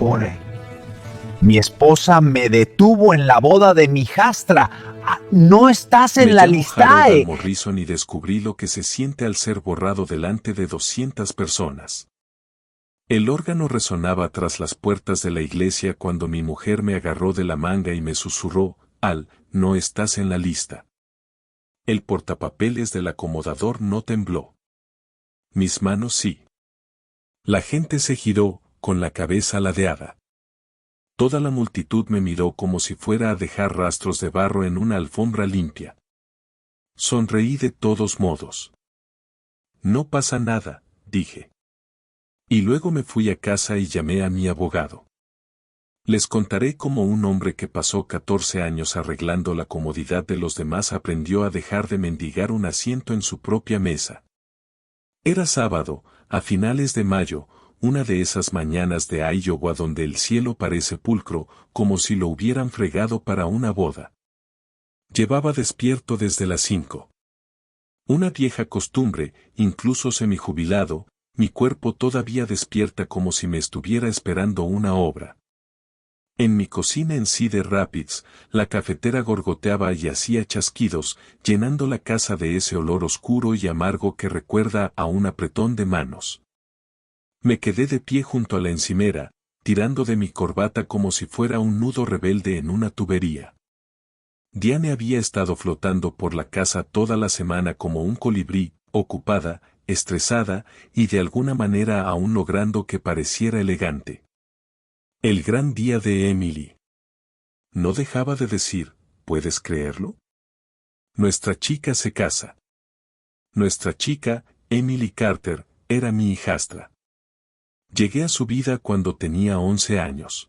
supone? Mi esposa me detuvo en la boda de mi hijastra. No estás en la lista. Harold Morrison y descubrí lo que se siente al ser borrado delante de 200 personas. El órgano resonaba tras las puertas de la iglesia cuando mi mujer me agarró de la manga y me susurró, Al, no estás en la lista. El portapapeles del acomodador no tembló. Mis manos sí. La gente se giró, con la cabeza ladeada. Toda la multitud me miró como si fuera a dejar rastros de barro en una alfombra limpia. Sonreí de todos modos. No pasa nada, dije. Y luego me fui a casa y llamé a mi abogado. Les contaré cómo un hombre que pasó 14 años arreglando la comodidad de los demás aprendió a dejar de mendigar un asiento en su propia mesa. Era sábado, a finales de mayo, una de esas mañanas de Iowa donde el cielo parece pulcro, como si lo hubieran fregado para una boda. Llevaba despierto desde las 5. Una vieja costumbre, incluso semijubilado, mi cuerpo todavía despierta como si me estuviera esperando una obra. En mi cocina en Cedar Rapids, la cafetera gorgoteaba y hacía chasquidos, llenando la casa de ese olor oscuro y amargo que recuerda a un apretón de manos. Me quedé de pie junto a la encimera, tirando de mi corbata como si fuera un nudo rebelde en una tubería. Diane había estado flotando por la casa toda la semana como un colibrí, ocupada, estresada, y de alguna manera aún logrando que pareciera elegante. El gran día de Emily. No dejaba de decir, ¿puedes creerlo? Nuestra chica se casa. Nuestra chica, Emily Carter, era mi hijastra. Llegué a su vida cuando tenía 11 años.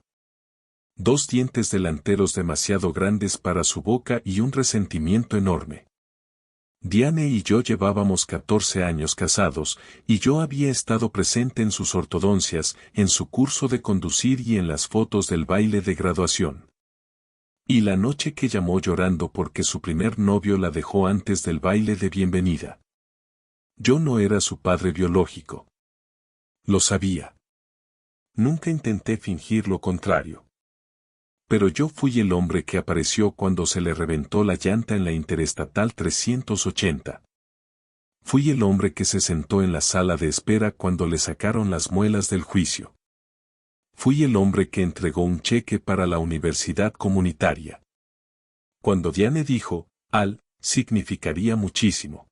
2 dientes delanteros demasiado grandes para su boca y un resentimiento enorme. Diane y yo llevábamos 14 años casados, y yo había estado presente en sus ortodoncias, en su curso de conducir y en las fotos del baile de graduación. Y la noche que llamó llorando porque su primer novio la dejó antes del baile de bienvenida. Yo no era su padre biológico. Lo sabía. Nunca intenté fingir lo contrario. Pero yo fui el hombre que apareció cuando se le reventó la llanta en la Interestatal 380. Fui el hombre que se sentó en la sala de espera cuando le sacaron las muelas del juicio. Fui el hombre que entregó un cheque para la universidad comunitaria. Cuando Diane dijo, Al, significaría muchísimo.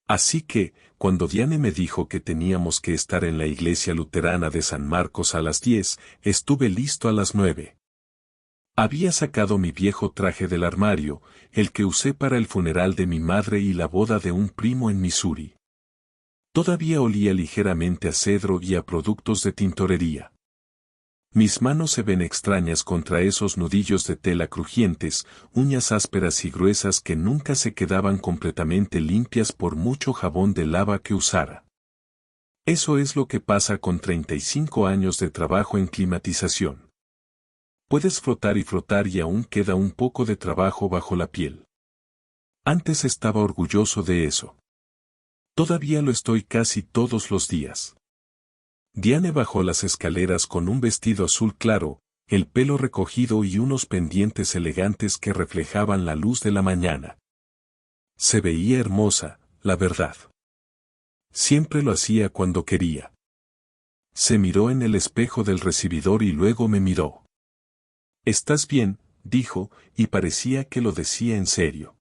Así que, cuando Diane me dijo que teníamos que estar en la iglesia luterana de San Marcos a las 10, estuve listo a las 9. Había sacado mi viejo traje del armario, el que usé para el funeral de mi madre y la boda de un primo en Missouri. Todavía olía ligeramente a cedro y a productos de tintorería. Mis manos se ven extrañas contra esos nudillos de tela crujientes, uñas ásperas y gruesas que nunca se quedaban completamente limpias por mucho jabón de lava que usara. Eso es lo que pasa con 35 años de trabajo en climatización. Puedes frotar y aún queda un poco de trabajo bajo la piel. Antes estaba orgulloso de eso. Todavía lo estoy casi todos los días. Diane bajó las escaleras con un vestido azul claro, el pelo recogido y unos pendientes elegantes que reflejaban la luz de la mañana. Se veía hermosa, la verdad. Siempre lo hacía cuando quería. Se miró en el espejo del recibidor y luego me miró. «¿Estás bien?», dijo, y parecía que lo decía en serio.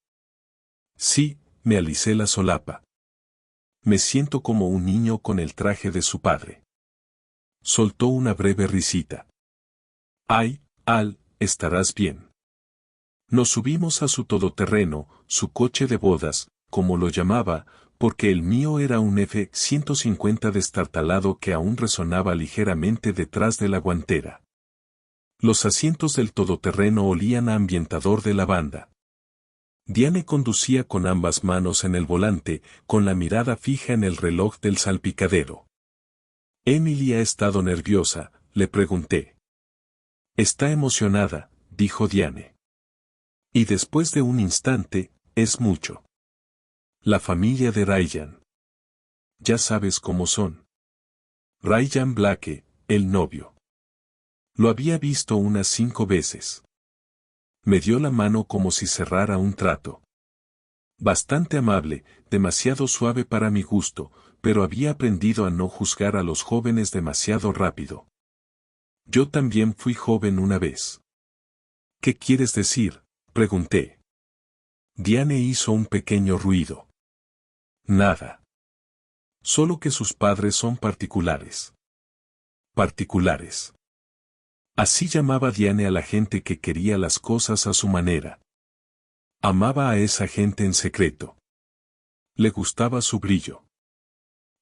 Sí, me alisé la solapa. Me siento como un niño con el traje de su padre. Soltó una breve risita. Ay, Al, estarás bien. Nos subimos a su todoterreno, su coche de bodas, como lo llamaba, porque el mío era un F-150 destartalado que aún resonaba ligeramente detrás de la guantera. Los asientos del todoterreno olían a ambientador de lavanda. Diane conducía con ambas manos en el volante, con la mirada fija en el reloj del salpicadero. «Emily ha estado nerviosa», le pregunté. «Está emocionada», dijo Diane. Y después de un instante, «es mucho». La familia de Ryan. Ya sabes cómo son. Ryan Blake, el novio. Lo había visto unas 5 veces. Me dio la mano como si cerrara un trato. Bastante amable, demasiado suave para mi gusto, pero había aprendido a no juzgar a los jóvenes demasiado rápido. Yo también fui joven una vez. ¿Qué quieres decir?, pregunté. Diane hizo un pequeño ruido. Nada. Solo que sus padres son particulares. Particulares. Así llamaba Diane a la gente que quería las cosas a su manera. Amaba a esa gente en secreto. Le gustaba su brillo.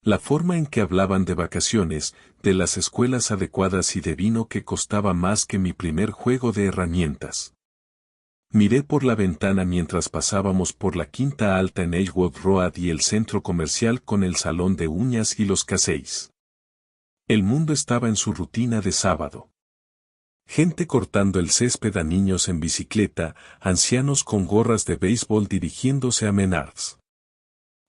La forma en que hablaban de vacaciones, de las escuelas adecuadas y de vino que costaba más que mi primer juego de herramientas. Miré por la ventana mientras pasábamos por la quinta alta en Edgewood Road y el centro comercial con el salón de uñas y los caseys. El mundo estaba en su rutina de sábado. Gente cortando el césped a niños en bicicleta, ancianos con gorras de béisbol dirigiéndose a Menards.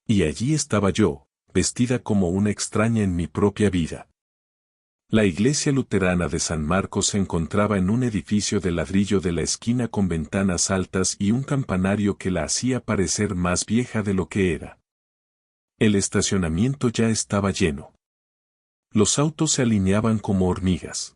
Y allí estaba yo, vestida como una extraña en mi propia vida. La iglesia luterana de San Marcos se encontraba en un edificio de ladrillo de la esquina con ventanas altas y un campanario que la hacía parecer más vieja de lo que era. El estacionamiento ya estaba lleno. Los autos se alineaban como hormigas.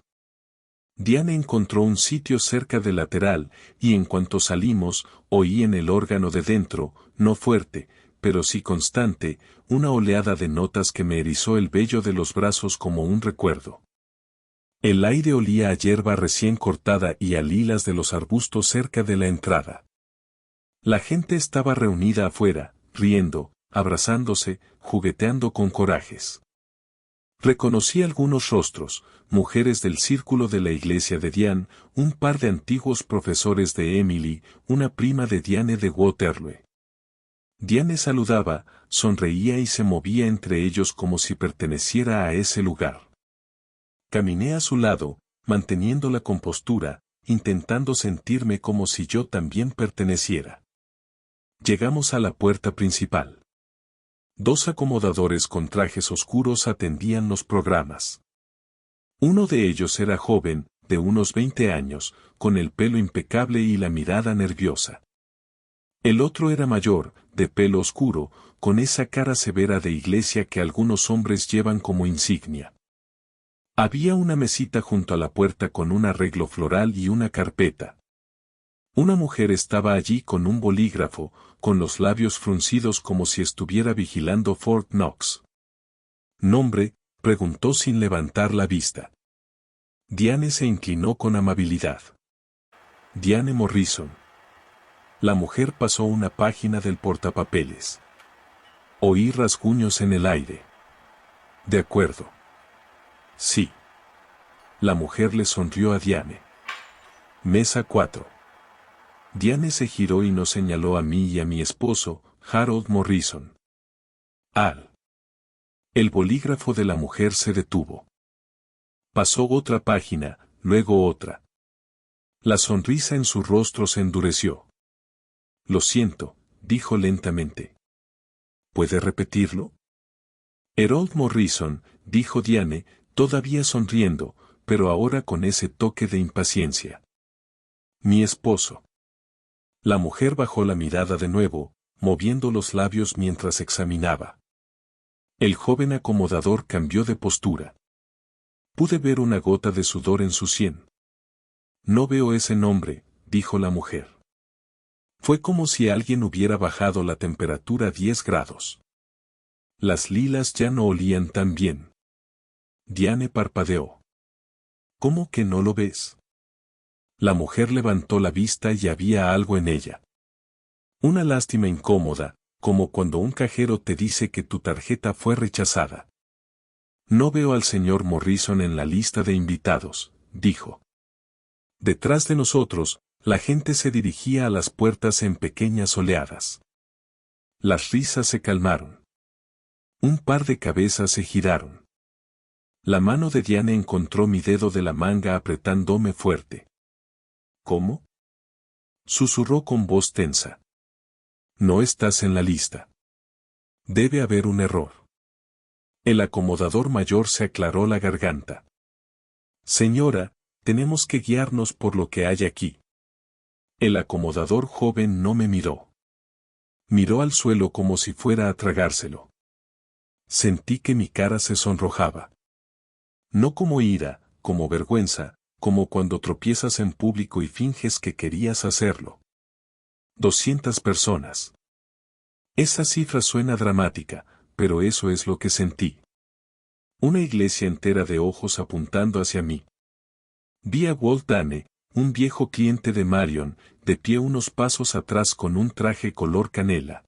Diane encontró un sitio cerca del lateral, y en cuanto salimos, oí en el órgano de dentro, no fuerte, pero sí constante, una oleada de notas que me erizó el vello de los brazos como un recuerdo. El aire olía a hierba recién cortada y a lilas de los arbustos cerca de la entrada. La gente estaba reunida afuera, riendo, abrazándose, jugueteando con corajes. Reconocí algunos rostros, mujeres del círculo de la iglesia de Diane, un par de antiguos profesores de Emily, una prima de Diane de Waterloo. Diane saludaba, sonreía y se movía entre ellos como si perteneciera a ese lugar. Caminé a su lado, manteniendo la compostura, intentando sentirme como si yo también perteneciera. Llegamos a la puerta principal. 2 acomodadores con trajes oscuros atendían los programas. Uno de ellos era joven, de unos 20 años, con el pelo impecable y la mirada nerviosa. El otro era mayor, de pelo oscuro, con esa cara severa de iglesia que algunos hombres llevan como insignia. Había una mesita junto a la puerta con un arreglo floral y una carpeta. Una mujer estaba allí con un bolígrafo, con los labios fruncidos como si estuviera vigilando Fort Knox. ¿Nombre?, preguntó sin levantar la vista. Diane se inclinó con amabilidad. Diane Morrison. La mujer pasó una página del portapapeles. Oí rasguños en el aire. De acuerdo. Sí. La mujer le sonrió a Diane. Mesa 4. Diane se giró y nos señaló a mí y a mi esposo, Harold Morrison. Al. El bolígrafo de la mujer se detuvo. Pasó otra página, luego otra. La sonrisa en su rostro se endureció. Lo siento, dijo lentamente. ¿Puede repetirlo? Harold Morrison, dijo Diane, todavía sonriendo, pero ahora con ese toque de impaciencia. Mi esposo. La mujer bajó la mirada de nuevo, moviendo los labios mientras examinaba. El joven acomodador cambió de postura. Pude ver una gota de sudor en su sien. No veo ese nombre, dijo la mujer. Fue como si alguien hubiera bajado la temperatura 10 grados. Las lilas ya no olían tan bien. Diane parpadeó. ¿Cómo que no lo ves? La mujer levantó la vista y había algo en ella. Una lástima incómoda, como cuando un cajero te dice que tu tarjeta fue rechazada. No veo al señor Morrison en la lista de invitados, dijo. Detrás de nosotros, la gente se dirigía a las puertas en pequeñas oleadas. Las risas se calmaron. Un par de cabezas se giraron. La mano de Diane encontró mi dedo de la manga apretándome fuerte. ¿Cómo? Susurró con voz tensa. No estás en la lista. Debe haber un error. El acomodador mayor se aclaró la garganta. Señora, tenemos que guiarnos por lo que hay aquí. El acomodador joven no me miró. Miró al suelo como si fuera a tragárselo. Sentí que mi cara se sonrojaba. No como ira, como vergüenza, como cuando tropiezas en público y finges que querías hacerlo. 200 personas. Esa cifra suena dramática, pero eso es lo que sentí. Una iglesia entera de ojos apuntando hacia mí. Vi a Walt Dane, un viejo cliente de Marion, de pie unos pasos atrás con un traje color canela.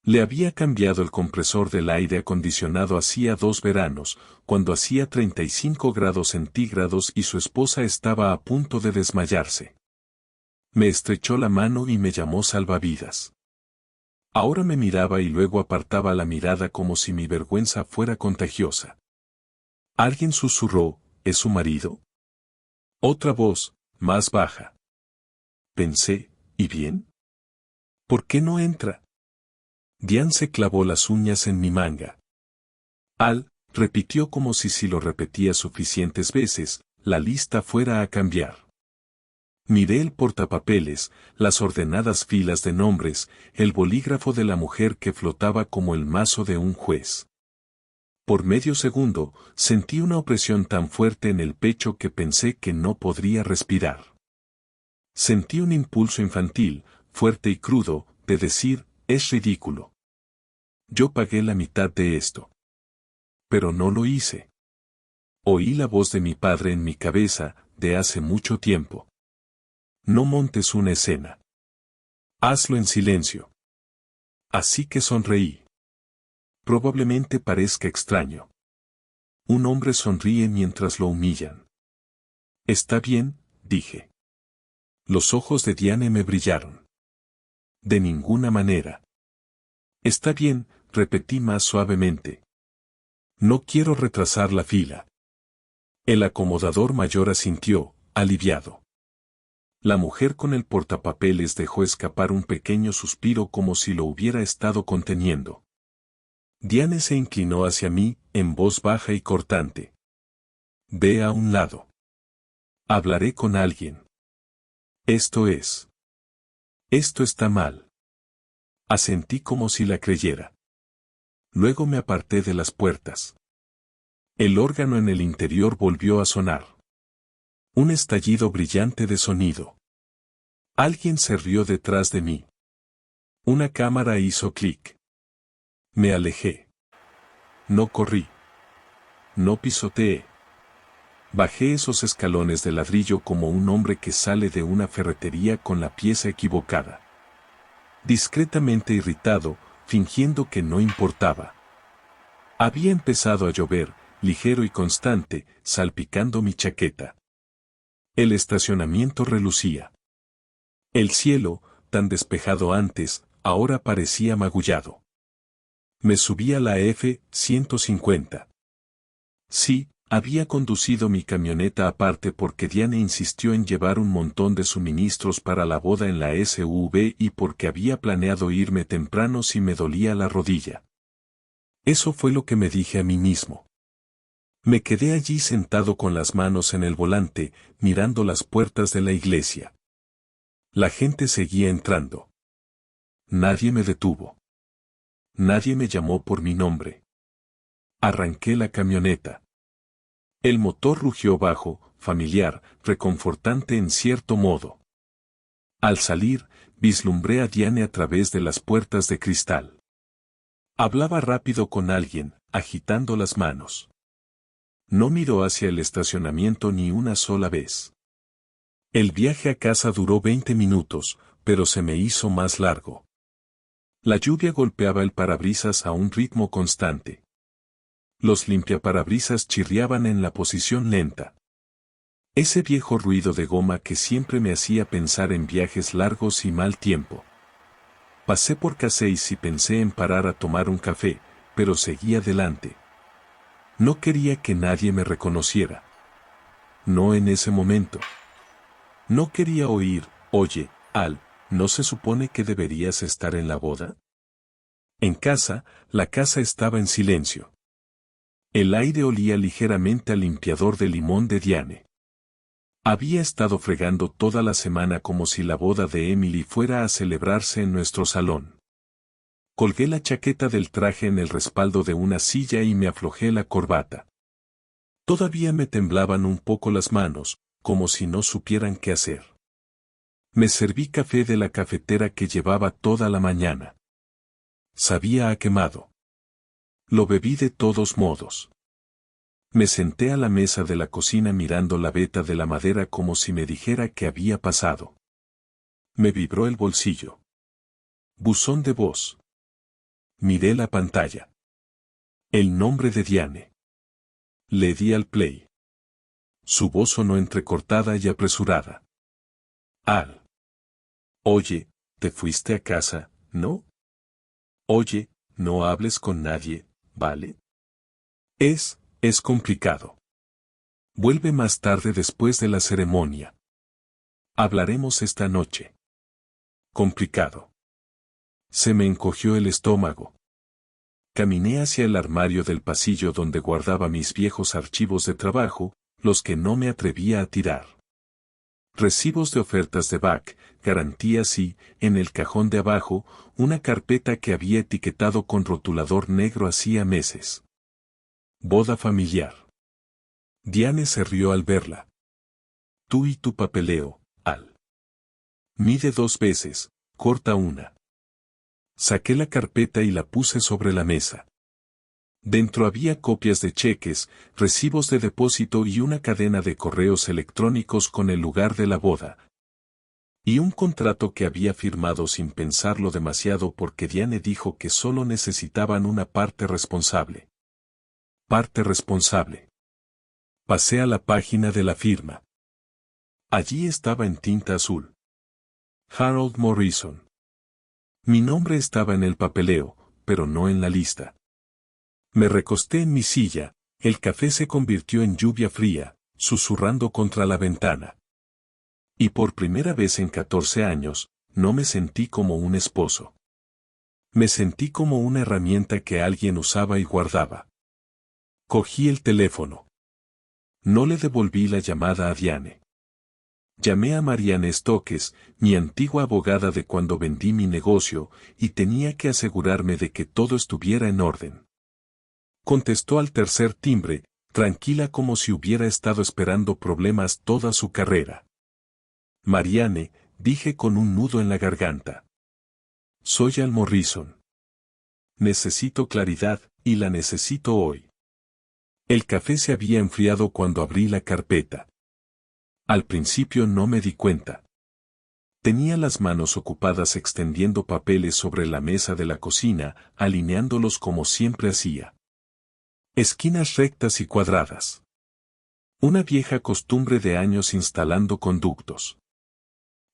Le había cambiado el compresor del aire acondicionado hacía 2 veranos, cuando hacía 35 grados centígrados y su esposa estaba a punto de desmayarse. Me estrechó la mano y me llamó salvavidas. Ahora me miraba y luego apartaba la mirada como si mi vergüenza fuera contagiosa. Alguien susurró, ¿es su marido? Otra voz, más baja. Pensé, ¿y bien? ¿Por qué no entra? Diane se clavó las uñas en mi manga. Al, repitió como si lo repetía suficientes veces, la lista fuera a cambiar. Miré el portapapeles, las ordenadas filas de nombres, el bolígrafo de la mujer que flotaba como el mazo de un juez. Por medio segundo, sentí una opresión tan fuerte en el pecho que pensé que no podría respirar. Sentí un impulso infantil, fuerte y crudo, de decir, es ridículo. Yo pagué la mitad de esto. Pero no lo hice. Oí la voz de mi padre en mi cabeza, de hace mucho tiempo. No montes una escena. Hazlo en silencio. Así que sonreí. Probablemente parezca extraño. Un hombre sonríe mientras lo humillan. Está bien, dije. Los ojos de Diane me brillaron. De ninguna manera. Está bien, repetí más suavemente. No quiero retrasar la fila. El acomodador mayor asintió, aliviado. La mujer con el portapapeles dejó escapar un pequeño suspiro como si lo hubiera estado conteniendo. Diane se inclinó hacia mí, en voz baja y cortante. Ve a un lado. Hablaré con alguien. Esto está mal. Asentí como si la creyera. Luego me aparté de las puertas. El órgano en el interior volvió a sonar. Un estallido brillante de sonido. Alguien se rió detrás de mí. Una cámara hizo clic. Me alejé. No corrí. No pisoteé. Bajé esos escalones de ladrillo como un hombre que sale de una ferretería con la pieza equivocada. Discretamente irritado, fingiendo que no importaba. Había empezado a llover, ligero y constante, salpicando mi chaqueta. El estacionamiento relucía. El cielo, tan despejado antes, ahora parecía magullado. Me subí a la F-150. Sí, había conducido mi camioneta aparte porque Diane insistió en llevar un montón de suministros para la boda en la SUV y porque había planeado irme temprano si me dolía la rodilla. Eso fue lo que me dije a mí mismo. Me quedé allí sentado con las manos en el volante, mirando las puertas de la iglesia. La gente seguía entrando. Nadie me detuvo. Nadie me llamó por mi nombre. Arranqué la camioneta. El motor rugió bajo, familiar, reconfortante en cierto modo. Al salir, vislumbré a Diane a través de las puertas de cristal. Hablaba rápido con alguien, agitando las manos. No miró hacia el estacionamiento ni una sola vez. El viaje a casa duró 20 minutos, pero se me hizo más largo. La lluvia golpeaba el parabrisas a un ritmo constante. Los limpiaparabrisas chirriaban en la posición lenta. Ese viejo ruido de goma que siempre me hacía pensar en viajes largos y mal tiempo. Pasé por Casey's y pensé en parar a tomar un café, pero seguí adelante. No quería que nadie me reconociera. No en ese momento. No quería oír, oye, Al, ¿no se supone que deberías estar en la boda? En casa, la casa estaba en silencio. El aire olía ligeramente al limpiador de limón de Diane. Había estado fregando toda la semana como si la boda de Emily fuera a celebrarse en nuestro salón. Colgué la chaqueta del traje en el respaldo de una silla y me aflojé la corbata. Todavía me temblaban un poco las manos, como si no supieran qué hacer. Me serví café de la cafetera que llevaba toda la mañana. Sabía a quemado. Lo bebí de todos modos. Me senté a la mesa de la cocina mirando la veta de la madera como si me dijera qué había pasado. Me vibró el bolsillo. Buzón de voz. Miré la pantalla. El nombre de Diane. Le di al play. Su voz sonó entrecortada y apresurada. Al. Oye, ¿te fuiste a casa, no? Oye, no hables con nadie, ¿vale? Es complicado. Vuelve más tarde después de la ceremonia. Hablaremos esta noche. Complicado. Se me encogió el estómago. Caminé hacia el armario del pasillo donde guardaba mis viejos archivos de trabajo, los que no me atrevía a tirar. Recibos de ofertas de BAC, garantías y, en el cajón de abajo, una carpeta que había etiquetado con rotulador negro hacía meses. Boda familiar. Diane se rió al verla. Tú y tu papeleo, Al. Mide 2 veces, corta una. Saqué la carpeta y la puse sobre la mesa. Dentro había copias de cheques, recibos de depósito y una cadena de correos electrónicos con el lugar de la boda. Y un contrato que había firmado sin pensarlo demasiado porque Diane dijo que solo necesitaban una parte responsable. Parte responsable. Pasé a la página de la firma. Allí estaba en tinta azul. Harold Morrison. Mi nombre estaba en el papeleo, pero no en la lista. Me recosté en mi silla, el café se convirtió en lluvia fría, susurrando contra la ventana. Y por primera vez en 14 años, no me sentí como un esposo. Me sentí como una herramienta que alguien usaba y guardaba. Cogí el teléfono. No le devolví la llamada a Diane. Llamé a Marianne Stokes, mi antigua abogada de cuando vendí mi negocio, y tenía que asegurarme de que todo estuviera en orden. Contestó al tercer timbre, tranquila como si hubiera estado esperando problemas toda su carrera. Marianne, dije con un nudo en la garganta. Soy Al Morrison. Necesito claridad, y la necesito hoy. El café se había enfriado cuando abrí la carpeta. Al principio no me di cuenta. Tenía las manos ocupadas extendiendo papeles sobre la mesa de la cocina, alineándolos como siempre hacía. Esquinas rectas y cuadradas. Una vieja costumbre de años instalando conductos.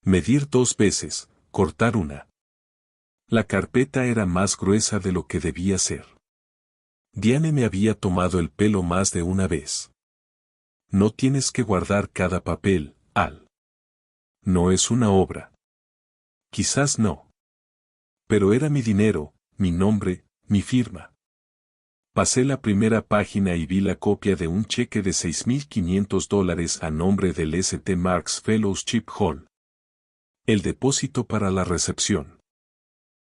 Medir 2 veces, cortar una. La carpeta era más gruesa de lo que debía ser. Diane me había tomado el pelo más de una vez. No tienes que guardar cada papel, Al. No es una obra. Quizás no. Pero era mi dinero, mi nombre, mi firma. Pasé la primera página y vi la copia de un cheque de $6,500 a nombre del St. Mark's Fellowship Hall. El depósito para la recepción.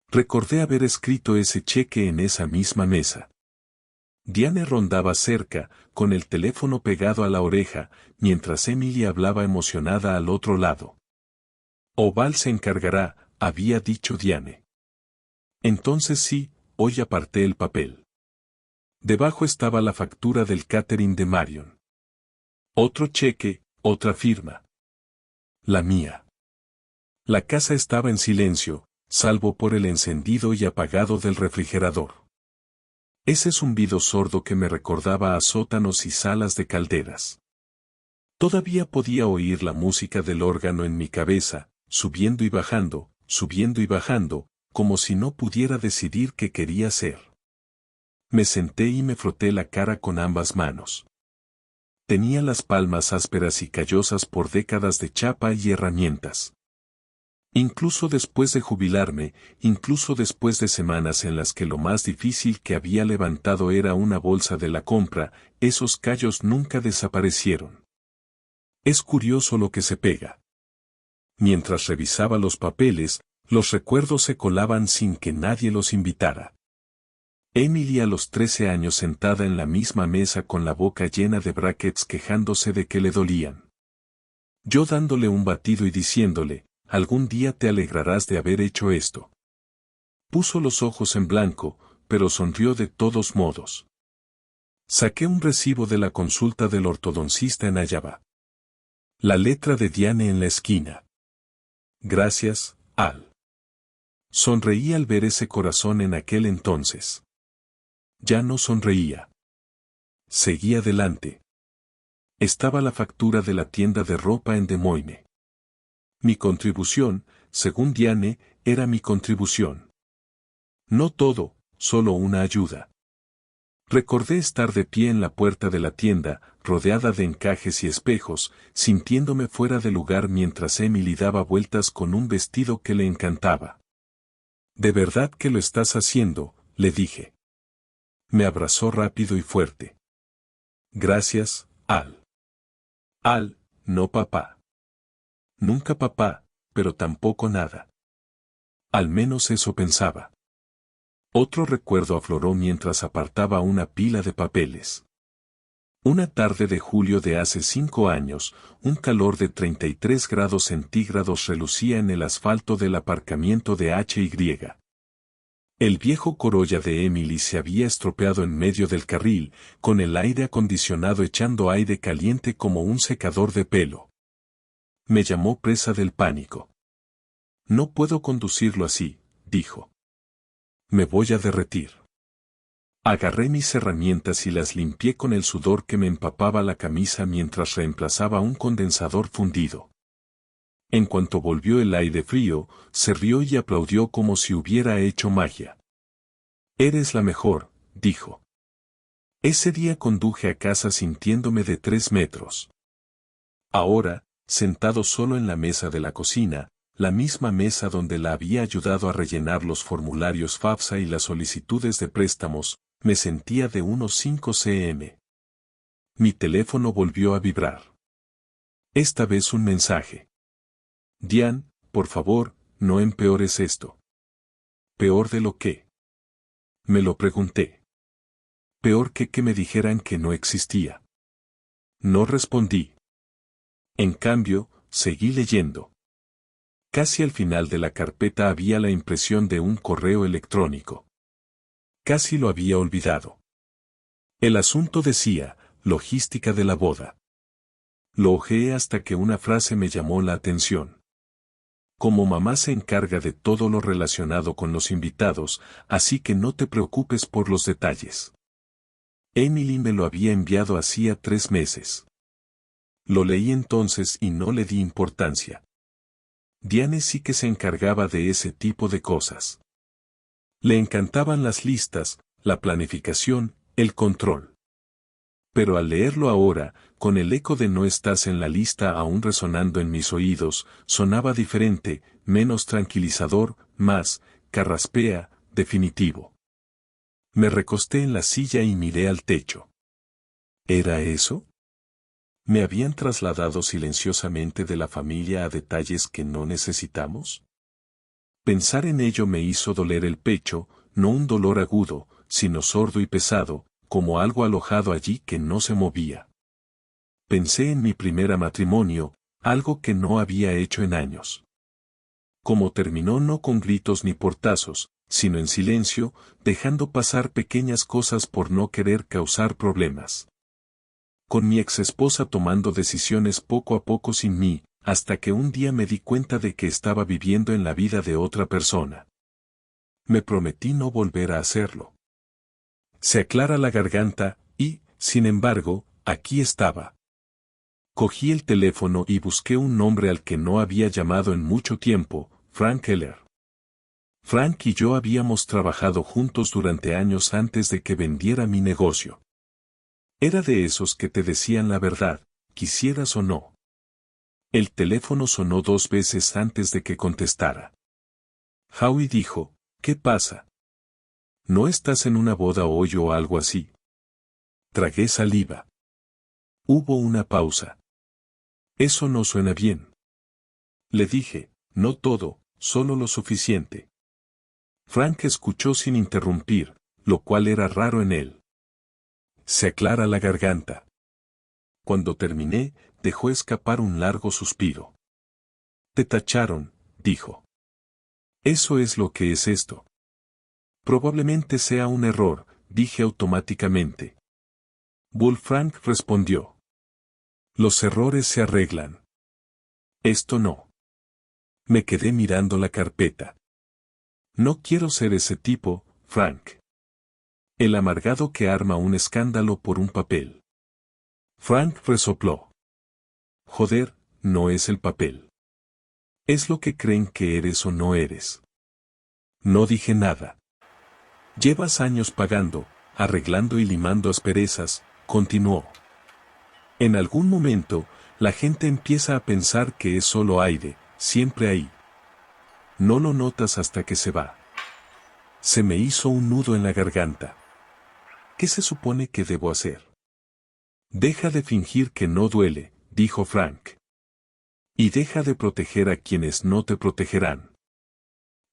Recordé haber escrito ese cheque en esa misma mesa. Diane rondaba cerca, con el teléfono pegado a la oreja, mientras Emily hablaba emocionada al otro lado. Oval se encargará, había dicho Diane. Entonces sí, hoy aparté el papel. Debajo estaba la factura del catering de Marion. Otro cheque, otra firma. La mía. La casa estaba en silencio, salvo por el encendido y apagado del refrigerador. Ese zumbido sordo que me recordaba a sótanos y salas de calderas. Todavía podía oír la música del órgano en mi cabeza, subiendo y bajando, como si no pudiera decidir qué quería hacer. Me senté y me froté la cara con ambas manos. Tenía las palmas ásperas y callosas por décadas de chapa y herramientas. Incluso después de jubilarme, incluso después de semanas en las que lo más difícil que había levantado era una bolsa de la compra, esos callos nunca desaparecieron. Es curioso lo que se pega. Mientras revisaba los papeles, los recuerdos se colaban sin que nadie los invitara. Emily a los 13 años sentada en la misma mesa con la boca llena de brackets quejándose de que le dolían. Yo dándole un batido y diciéndole, algún día te alegrarás de haber hecho esto. Puso los ojos en blanco, pero sonrió de todos modos. Saqué un recibo de la consulta del ortodoncista en Ayaba. La letra de Diane en la esquina. Gracias, Al. Sonreí al ver ese corazón en aquel entonces. Ya no sonreía. Seguí adelante. Estaba la factura de la tienda de ropa en Des Moines. Mi contribución, según Diane, era mi contribución. No todo, solo una ayuda. Recordé estar de pie en la puerta de la tienda, rodeada de encajes y espejos, sintiéndome fuera de lugar mientras Emily daba vueltas con un vestido que le encantaba. ¿De verdad que lo estás haciendo?, le dije. Me abrazó rápido y fuerte. Gracias, Al. Al, no papá. Nunca papá, pero tampoco nada. Al menos eso pensaba. Otro recuerdo afloró mientras apartaba una pila de papeles. Una tarde de julio de hace 5 años, un calor de 33 grados centígrados relucía en el asfalto del aparcamiento de H.Y. El viejo Corolla de Emily se había estropeado en medio del carril, con el aire acondicionado echando aire caliente como un secador de pelo. Me llamó presa del pánico. No puedo conducirlo así, dijo. Me voy a derretir. Agarré mis herramientas y las limpié con el sudor que me empapaba la camisa mientras reemplazaba un condensador fundido. En cuanto volvió el aire frío, se rió y aplaudió como si hubiera hecho magia. Eres la mejor, dijo. Ese día conduje a casa sintiéndome de 3 metros. Ahora, sentado solo en la mesa de la cocina, la misma mesa donde la había ayudado a rellenar los formularios FAFSA y las solicitudes de préstamos, me sentía de unos 5 cm. Mi teléfono volvió a vibrar. Esta vez un mensaje. Diane, por favor, no empeores esto. ¿Peor de lo que? Me lo pregunté. Peor que me dijeran que no existía. No respondí. En cambio, seguí leyendo. Casi al final de la carpeta había la impresión de un correo electrónico. Casi lo había olvidado. El asunto decía, logística de la boda. Lo hojeé hasta que una frase me llamó la atención. Como mamá se encarga de todo lo relacionado con los invitados, así que no te preocupes por los detalles. Emily me lo había enviado hacía 3 meses. Lo leí entonces y no le di importancia. Diane sí que se encargaba de ese tipo de cosas. Le encantaban las listas, la planificación, el control. Pero al leerlo ahora, con el eco de no estás en la lista aún resonando en mis oídos, sonaba diferente, menos tranquilizador, más, carraspea, definitivo. Me recosté en la silla y miré al techo. ¿Era eso? ¿Me habían trasladado silenciosamente de la familia a detalles que no necesitamos? Pensar en ello me hizo doler el pecho, no un dolor agudo, sino sordo y pesado, como algo alojado allí que no se movía. Pensé en mi primer matrimonio, algo que no había hecho en años. Como terminó no con gritos ni portazos, sino en silencio, dejando pasar pequeñas cosas por no querer causar problemas. Con mi exesposa tomando decisiones poco a poco sin mí, hasta que un día me di cuenta de que estaba viviendo en la vida de otra persona. Me prometí no volver a hacerlo. Se aclara la garganta, y, sin embargo, aquí estaba. Cogí el teléfono y busqué un nombre al que no había llamado en mucho tiempo, Frank Keller. Frank y yo habíamos trabajado juntos durante años antes de que vendiera mi negocio. Era de esos que te decían la verdad, quisieras o no. El teléfono sonó 2 veces antes de que contestara. Howie dijo, ¿qué pasa? ¿No estás en una boda hoy o algo así? Tragué saliva. Hubo una pausa. Eso no suena bien. Le dije, no todo, solo lo suficiente. Frank escuchó sin interrumpir, lo cual era raro en él. Se aclara la garganta. Cuando terminé, dejó escapar un largo suspiro. Te tacharon, dijo. Eso es lo que es esto. Probablemente sea un error, dije automáticamente. Frank respondió. Los errores se arreglan. Esto no. Me quedé mirando la carpeta. No quiero ser ese tipo, Frank. El amargado que arma un escándalo por un papel. Frank resopló. Joder, no es el papel. Es lo que creen que eres o no eres. No dije nada. Llevas años pagando, arreglando y limando asperezas, continuó. En algún momento, la gente empieza a pensar que es solo aire, siempre ahí. No lo notas hasta que se va. Se me hizo un nudo en la garganta. ¿Qué se supone que debo hacer? Deja de fingir que no duele, dijo Frank. Y deja de proteger a quienes no te protegerán.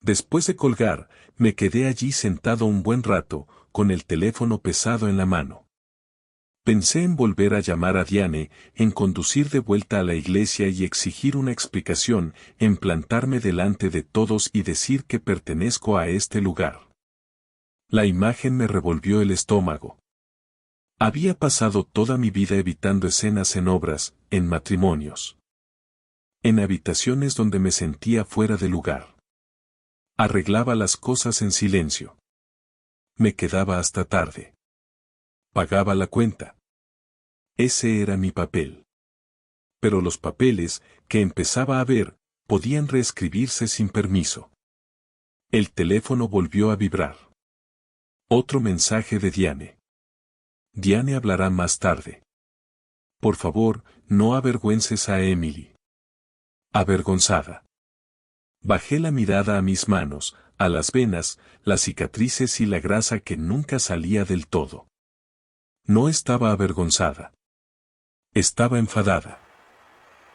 Después de colgar, me quedé allí sentado un buen rato, con el teléfono pesado en la mano. Pensé en volver a llamar a Diane, en conducir de vuelta a la iglesia y exigir una explicación, en plantarme delante de todos y decir que pertenezco a este lugar. La imagen me revolvió el estómago. Había pasado toda mi vida evitando escenas en obras, en matrimonios. En habitaciones donde me sentía fuera de lugar. Arreglaba las cosas en silencio. Me quedaba hasta tarde. Pagaba la cuenta. Ese era mi papel. Pero los papeles, que empezaba a ver, podían reescribirse sin permiso. El teléfono volvió a vibrar. Otro mensaje de Diane. Diane hablará más tarde. Por favor, no avergüences a Emily. Avergonzada. Bajé la mirada a mis manos, a las venas, las cicatrices y la grasa que nunca salía del todo. No estaba avergonzada. Estaba enfadada.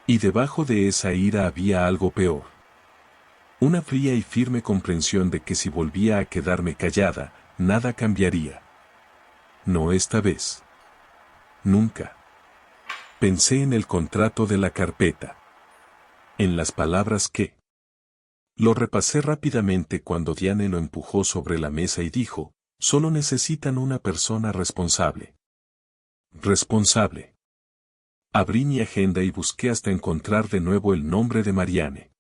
Y debajo de esa ira había algo peor. Una fría y firme comprensión de que si volvía a quedarme callada, nada cambiaría. No esta vez. Nunca. Pensé en el contrato de la carpeta. En las palabras que... Lo repasé rápidamente cuando Diane lo empujó sobre la mesa y dijo, solo necesitan una persona responsable. Responsable. Abrí mi agenda y busqué hasta encontrar de nuevo el nombre de Marianne.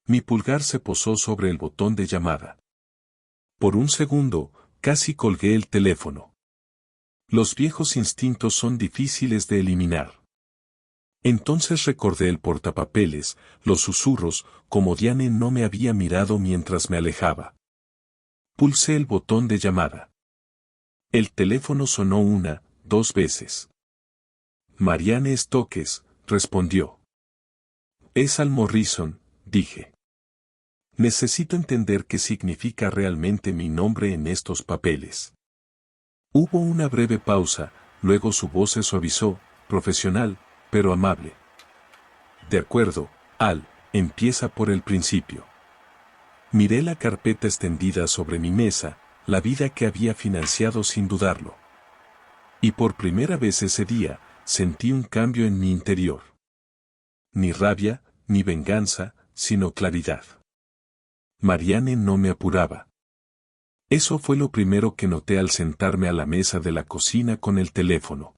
Mi pulgar se posó sobre el botón de llamada. Por un segundo, casi colgué el teléfono. Los viejos instintos son difíciles de eliminar. Entonces recordé el portapapeles, los susurros, como Diane no me había mirado mientras me alejaba. Pulsé el botón de llamada. El teléfono sonó 1, 2 veces. Marianne Stokes, respondió. Es Al Morrison, dije. Necesito entender qué significa realmente mi nombre en estos papeles. Hubo una breve pausa, luego su voz se suavizó, profesional, pero amable. De acuerdo, Al, empieza por el principio. Miré la carpeta extendida sobre mi mesa, la vida que había financiado sin dudarlo. Y por primera vez ese día, sentí un cambio en mi interior. Ni rabia, ni venganza, sino claridad. Marianne no me apuraba. Eso fue lo primero que noté al sentarme a la mesa de la cocina con el teléfono.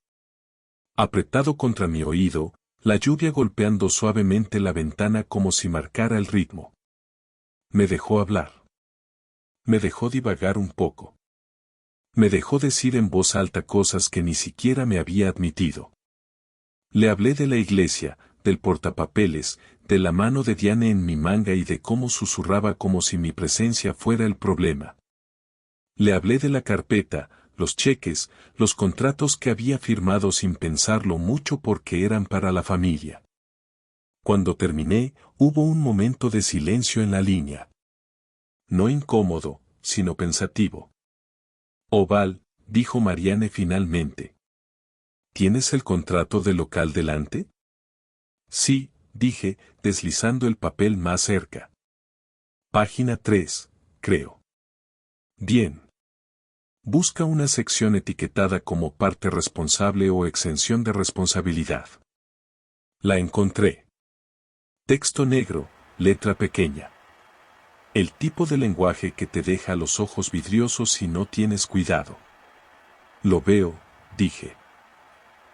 Apretado contra mi oído, la lluvia golpeando suavemente la ventana como si marcara el ritmo. Me dejó hablar. Me dejó divagar un poco. Me dejó decir en voz alta cosas que ni siquiera me había admitido. Le hablé de la iglesia, del portapapeles, de la mano de Diane en mi manga y de cómo susurraba como si mi presencia fuera el problema. Le hablé de la carpeta, los cheques, los contratos que había firmado sin pensarlo mucho porque eran para la familia. Cuando terminé, hubo un momento de silencio en la línea. No incómodo, sino pensativo. Val, dijo Marianne finalmente. ¿Tienes el contrato del local delante? Sí, dije, deslizando el papel más cerca. Página 3, creo. Bien. Busca una sección etiquetada como parte responsable o exención de responsabilidad. La encontré. Texto negro, letra pequeña. El tipo de lenguaje que te deja los ojos vidriosos si no tienes cuidado. Lo veo, dije.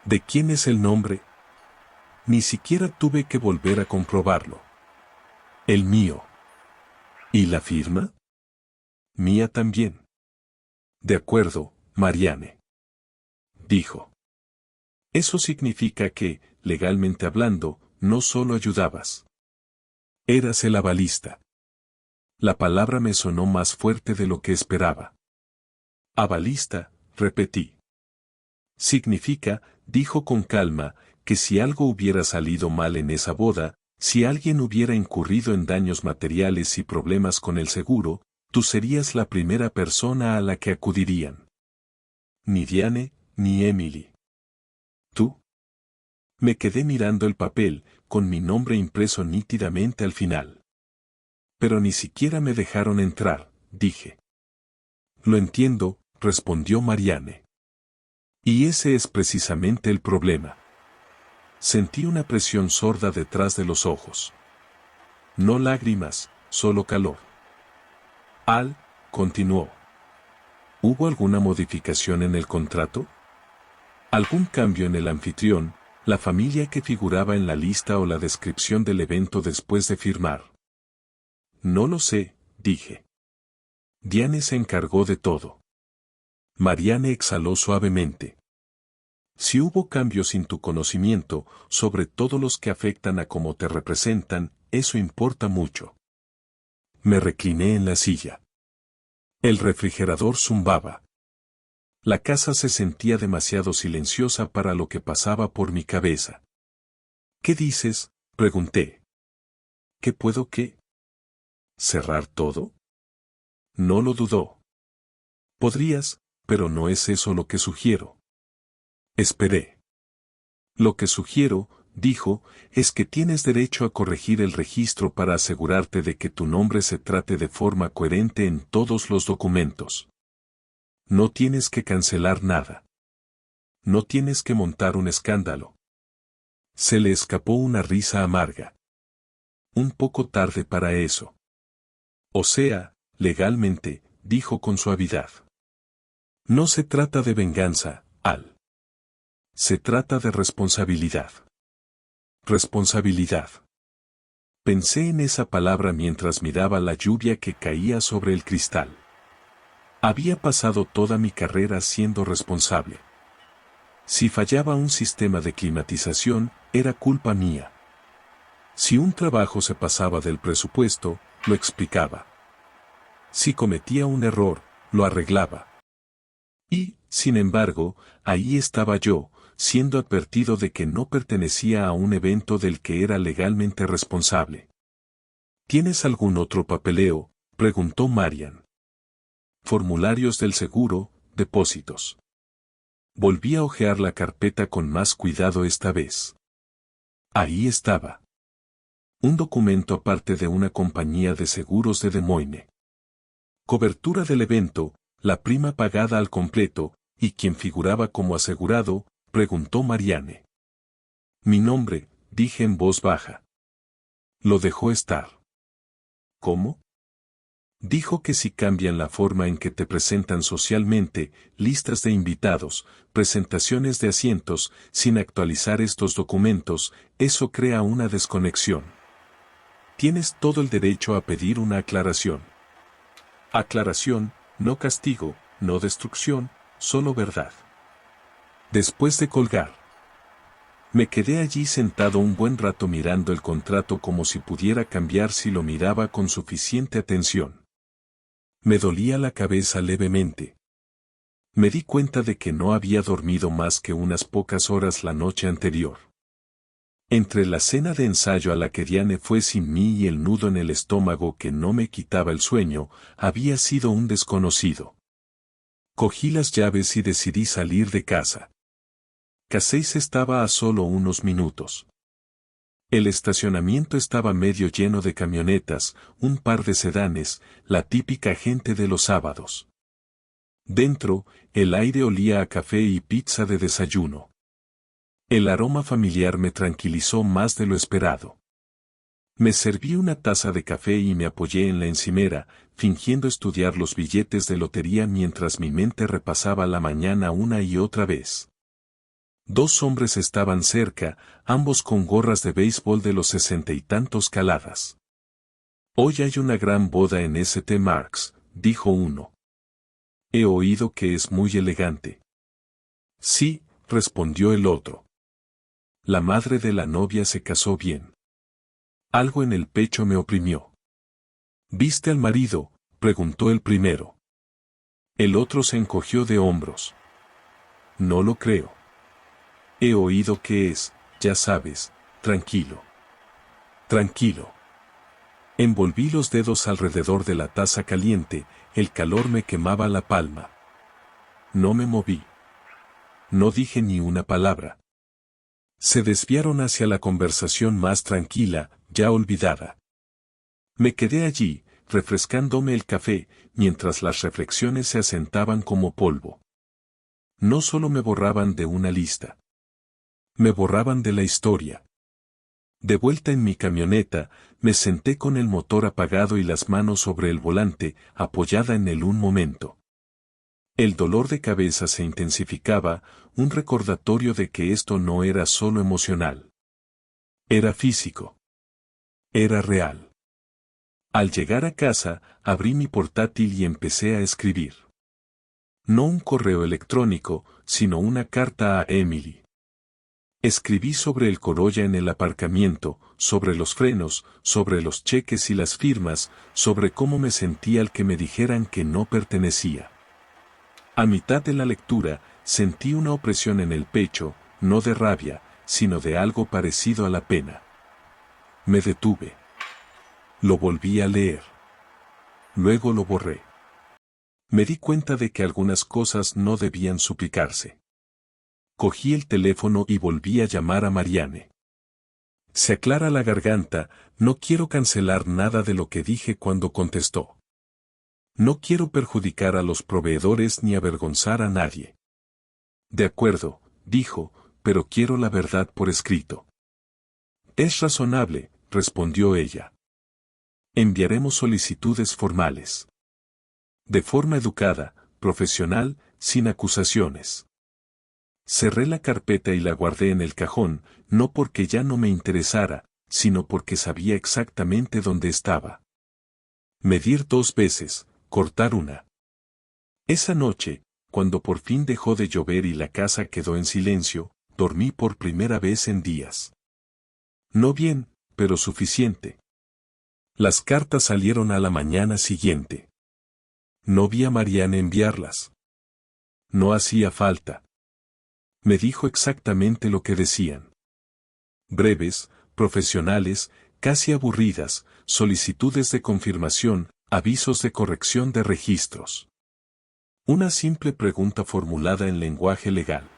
¿De quién es el nombre? Ni siquiera tuve que volver a comprobarlo. El mío. ¿Y la firma? Mía también. De acuerdo, Marianne. Dijo. Eso significa que, legalmente hablando, no solo ayudabas. Eras el avalista. La palabra me sonó más fuerte de lo que esperaba. Avalista, repetí. Significa, dijo con calma, que si algo hubiera salido mal en esa boda, si alguien hubiera incurrido en daños materiales y problemas con el seguro, tú serías la primera persona a la que acudirían. Ni Diane, ni Emily. ¿Tú? Me quedé mirando el papel, con mi nombre impreso nítidamente al final. Pero ni siquiera me dejaron entrar, dije. Lo entiendo, respondió Marianne. Y ese es precisamente el problema. Sentí una presión sorda detrás de los ojos. No lágrimas, solo calor. Al, continuó. ¿Hubo alguna modificación en el contrato? ¿Algún cambio en el anfitrión, la familia que figuraba en la lista o la descripción del evento después de firmar? No lo sé, dije. Diane se encargó de todo. Marianne exhaló suavemente. Si hubo cambios sin tu conocimiento, sobre todo los que afectan a cómo te representan, eso importa mucho. Me recliné en la silla. El refrigerador zumbaba. La casa se sentía demasiado silenciosa para lo que pasaba por mi cabeza. ¿Qué dices?, pregunté. ¿Qué puedo qué? ¿Cerrar todo? No lo dudó. Podrías, pero no es eso lo que sugiero. Esperé. Lo que sugiero, dijo, es que tienes derecho a corregir el registro para asegurarte de que tu nombre se trate de forma coherente en todos los documentos. No tienes que cancelar nada. No tienes que montar un escándalo. Se le escapó una risa amarga. Un poco tarde para eso. O sea, legalmente, dijo con suavidad. No se trata de venganza, Al. Se trata de responsabilidad. Responsabilidad. Pensé en esa palabra mientras miraba la lluvia que caía sobre el cristal. Había pasado toda mi carrera siendo responsable. Si fallaba un sistema de climatización, era culpa mía. Si un trabajo se pasaba del presupuesto, lo explicaba. Si cometía un error, lo arreglaba. Y, sin embargo, ahí estaba yo, siendo advertido de que no pertenecía a un evento del que era legalmente responsable. ¿Tienes algún otro papeleo?, preguntó Marian. Formularios del seguro, depósitos. Volví a hojear la carpeta con más cuidado esta vez. Ahí estaba. Un documento aparte de una compañía de seguros de Des Moines. Cobertura del evento, la prima pagada al completo, y quien figuraba como asegurado, preguntó Marianne. Mi nombre, dije en voz baja. Lo dejó estar. ¿Cómo? Dijo que si cambian la forma en que te presentan socialmente, listas de invitados, presentaciones de asientos, sin actualizar estos documentos, eso crea una desconexión. Tienes todo el derecho a pedir una aclaración. Aclaración, no castigo, no destrucción, solo verdad. Después de colgar, me quedé allí sentado un buen rato mirando el contrato como si pudiera cambiar si lo miraba con suficiente atención. Me dolía la cabeza levemente. Me di cuenta de que no había dormido más que unas pocas horas la noche anterior. Entre la cena de ensayo a la que Diane fue sin mí y el nudo en el estómago que no me quitaba el sueño, había sido un desconocido. Cogí las llaves y decidí salir de casa. Casey estaba a solo unos minutos. El estacionamiento estaba medio lleno de camionetas, un par de sedanes, la típica gente de los sábados. Dentro, el aire olía a café y pizza de desayuno. El aroma familiar me tranquilizó más de lo esperado. Me serví una taza de café y me apoyé en la encimera, fingiendo estudiar los billetes de lotería mientras mi mente repasaba la mañana una y otra vez. 2 hombres estaban cerca, ambos con gorras de béisbol de los 60 y tantos caladas. Hoy hay una gran boda en St. Marks, dijo uno. He oído que es muy elegante. Sí, respondió el otro. La madre de la novia se casó bien. Algo en el pecho me oprimió. ¿Viste al marido?, preguntó el primero. El otro se encogió de hombros. No lo creo. He oído que es, ya sabes, tranquilo. Tranquilo. Envolví los dedos alrededor de la taza caliente, el calor me quemaba la palma. No me moví. No dije ni una palabra. Se desviaron hacia la conversación más tranquila, ya olvidada. Me quedé allí, refrescándome el café, mientras las reflexiones se asentaban como polvo. No solo me borraban de una lista. Me borraban de la historia. De vuelta en mi camioneta, me senté con el motor apagado y las manos sobre el volante, apoyada en él un momento. El dolor de cabeza se intensificaba, un recordatorio de que esto no era solo emocional. Era físico. Era real. Al llegar a casa, abrí mi portátil y empecé a escribir. No un correo electrónico, sino una carta a Emily. Escribí sobre el Corolla en el aparcamiento, sobre los frenos, sobre los cheques y las firmas, sobre cómo me sentía al que me dijeran que no pertenecía. A mitad de la lectura, sentí una opresión en el pecho, no de rabia, sino de algo parecido a la pena. Me detuve. Lo volví a leer. Luego lo borré. Me di cuenta de que algunas cosas no debían suplicarse. Cogí el teléfono y volví a llamar a Marianne. Se aclara la garganta, no quiero cancelar nada de lo que dije cuando contestó. No quiero perjudicar a los proveedores ni avergonzar a nadie. De acuerdo, dijo, pero quiero la verdad por escrito. Es razonable, respondió ella. Enviaremos solicitudes formales. De forma educada, profesional, sin acusaciones. Cerré la carpeta y la guardé en el cajón, no porque ya no me interesara, sino porque sabía exactamente dónde estaba. Medir 2 veces, cortar una. Esa noche, cuando por fin dejó de llover y la casa quedó en silencio, dormí por primera vez en días. No bien, pero suficiente. Las cartas salieron a la mañana siguiente. No vi a Marianne enviarlas. No hacía falta. Me dijo exactamente lo que decían. Breves, profesionales, casi aburridas, solicitudes de confirmación, avisos de corrección de registros. Una simple pregunta formulada en lenguaje legal.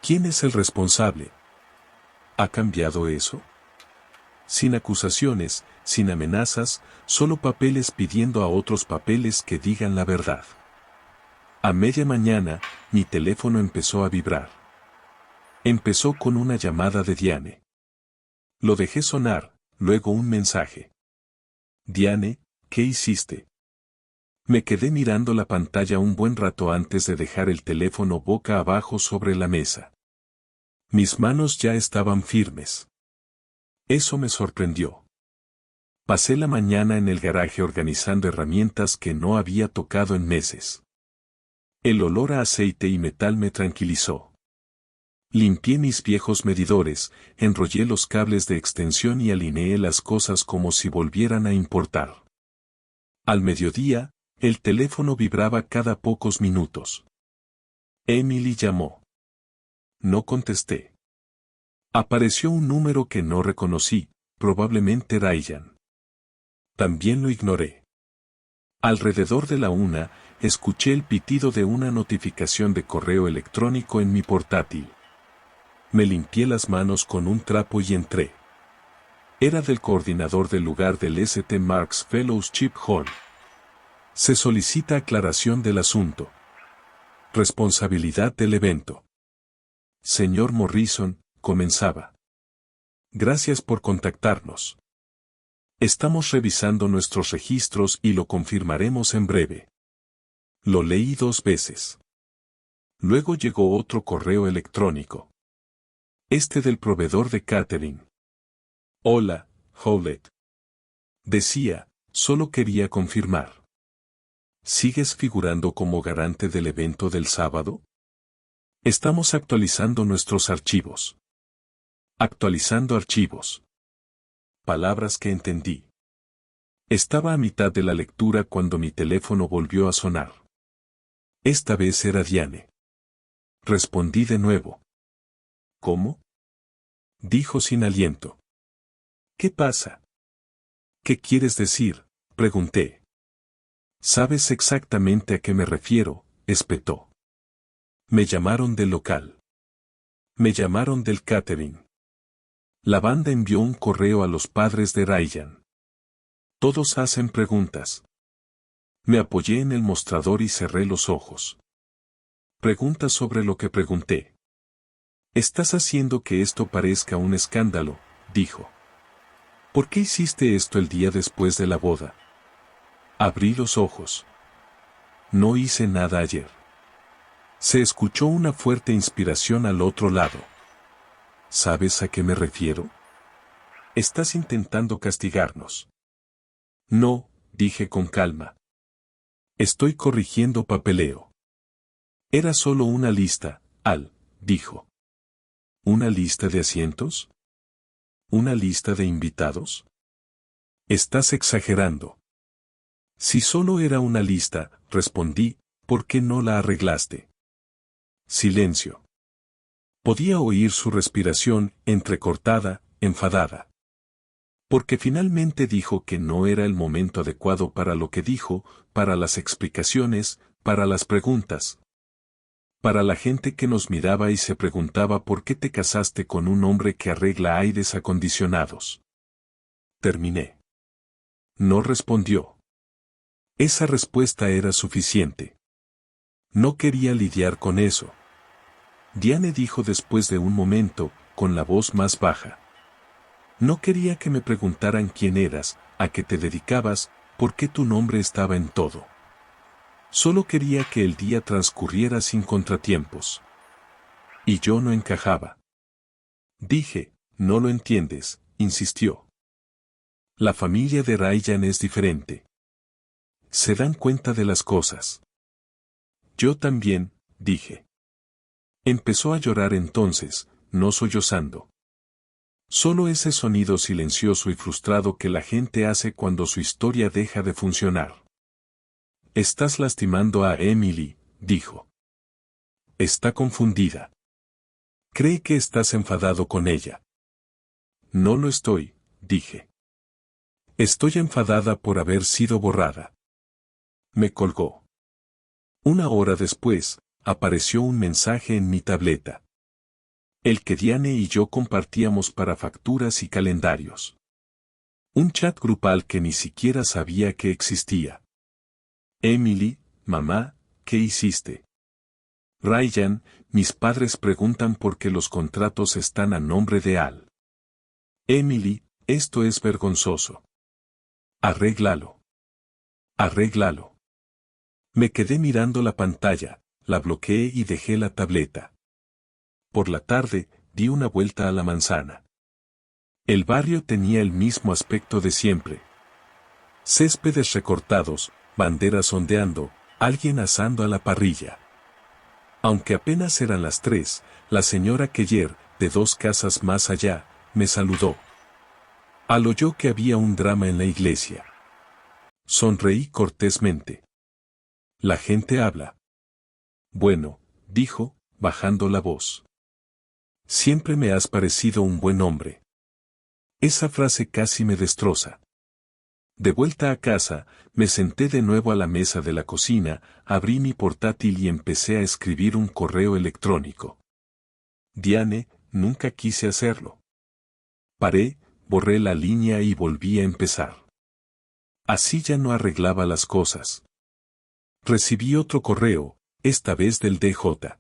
¿Quién es el responsable? ¿Ha cambiado eso? Sin acusaciones, sin amenazas, solo papeles pidiendo a otros papeles que digan la verdad. A media mañana, mi teléfono empezó a vibrar. Empezó con una llamada de Diane. Lo dejé sonar, luego un mensaje. Diane, ¿qué hiciste? Me quedé mirando la pantalla un buen rato antes de dejar el teléfono boca abajo sobre la mesa. Mis manos ya estaban firmes. Eso me sorprendió. Pasé la mañana en el garaje organizando herramientas que no había tocado en meses. El olor a aceite y metal me tranquilizó. Limpié mis viejos medidores, enrollé los cables de extensión y alineé las cosas como si volvieran a importar. Al mediodía, el teléfono vibraba cada pocos minutos. Emily llamó. No contesté. Apareció un número que no reconocí, probablemente Ryan. También lo ignoré. Alrededor de la 1, escuché el pitido de una notificación de correo electrónico en mi portátil. Me limpié las manos con un trapo y entré. Era del coordinador del lugar del St. Mark's Fellowship Hall. Se solicita aclaración del asunto. Responsabilidad del evento. Señor Morrison, comenzaba. Gracias por contactarnos. Estamos revisando nuestros registros y lo confirmaremos en breve. Lo leí 2 veces. Luego llegó otro correo electrónico. Este del proveedor de catering. Hola, Howlett. Decía, solo quería confirmar. ¿Sigues figurando como garante del evento del sábado? Estamos actualizando nuestros archivos. Actualizando archivos. Palabras que entendí. Estaba a mitad de la lectura cuando mi teléfono volvió a sonar. Esta vez era Diane. Respondí de nuevo. ¿Cómo? Dijo sin aliento. ¿Qué pasa? ¿Qué quieres decir? Pregunté. ¿Sabes exactamente a qué me refiero? Espetó. Me llamaron del local. Me llamaron del catering. La banda envió un correo a los padres de Ryan. Todos hacen preguntas. Me apoyé en el mostrador y cerré los ojos. Preguntas sobre lo que pregunté. Estás haciendo que esto parezca un escándalo, dijo. ¿Por qué hiciste esto el día después de la boda? Abrí los ojos. No hice nada ayer. Se escuchó una fuerte inspiración al otro lado. ¿Sabes a qué me refiero? Estás intentando castigarnos. No, dije con calma. Estoy corrigiendo papeleo. Era solo una lista, Al, dijo. ¿Una lista de asientos? ¿Una lista de invitados? Estás exagerando. Si solo era una lista, respondí, ¿por qué no la arreglaste? Silencio. Podía oír su respiración, entrecortada, enfadada. Porque finalmente dijo que no era el momento adecuado para lo que dijo, para las explicaciones, para las preguntas. Para la gente que nos miraba y se preguntaba por qué te casaste con un hombre que arregla aires acondicionados. Terminé. No respondió. Esa respuesta era suficiente. No quería lidiar con eso. Diane dijo después de un momento, con la voz más baja. No quería que me preguntaran quién eras, a qué te dedicabas, por qué tu nombre estaba en todo. Solo quería que el día transcurriera sin contratiempos. Y yo no encajaba. Dije, no lo entiendes, insistió. La familia de Ryan es diferente. Se dan cuenta de las cosas. Yo también, dije. Empezó a llorar entonces, no sollozando. Solo ese sonido silencioso y frustrado que la gente hace cuando su historia deja de funcionar. Estás lastimando a Emily, dijo. Está confundida. Cree que estás enfadado con ella. No lo estoy, dije. Estoy enfadada por haber sido borrada. Me colgó. 1 hora después, apareció un mensaje en mi tableta. El que Diane y yo compartíamos para facturas y calendarios. Un chat grupal que ni siquiera sabía que existía. Emily, mamá, ¿qué hiciste? Ryan, mis padres preguntan por qué los contratos están a nombre de Al. Emily, esto es vergonzoso. Arréglalo. Arréglalo. Me quedé mirando la pantalla, la bloqueé y dejé la tableta. Por la tarde, di una vuelta a la manzana. El barrio tenía el mismo aspecto de siempre. Céspedes recortados, banderas ondeando, alguien asando a la parrilla. Aunque apenas eran las 3, la señora Keller, de 2 casas más allá, me saludó. Al oyó que había un drama en la iglesia. Sonreí cortésmente. La gente habla. Bueno, dijo, bajando la voz. Siempre me has parecido un buen hombre. Esa frase casi me destroza. De vuelta a casa, me senté de nuevo a la mesa de la cocina, abrí mi portátil y empecé a escribir un correo electrónico. Diane, nunca quise hacerlo. Paré, borré la línea y volví a empezar. Así ya no arreglaba las cosas. Recibí otro correo, esta vez del DJ.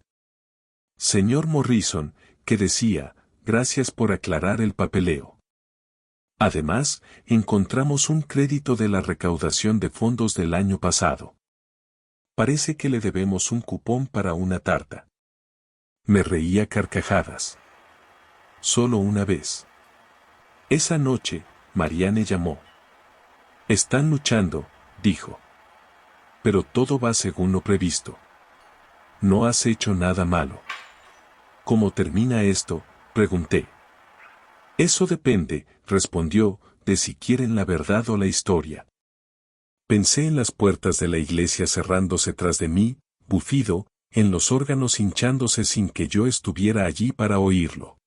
Señor Morrison, que decía, gracias por aclarar el papeleo. Además, encontramos un crédito de la recaudación de fondos del año pasado. Parece que le debemos un cupón para una tarta. Me reía carcajadas. Solo una vez. Esa noche, Marianne llamó. Están luchando, dijo. Pero todo va según lo previsto. No has hecho nada malo. ¿Cómo termina esto?, pregunté. Eso depende, respondió, de si quieren la verdad o la historia. Pensé en las puertas de la iglesia cerrándose tras de mí, bufido, en los órganos hinchándose sin que yo estuviera allí para oírlo.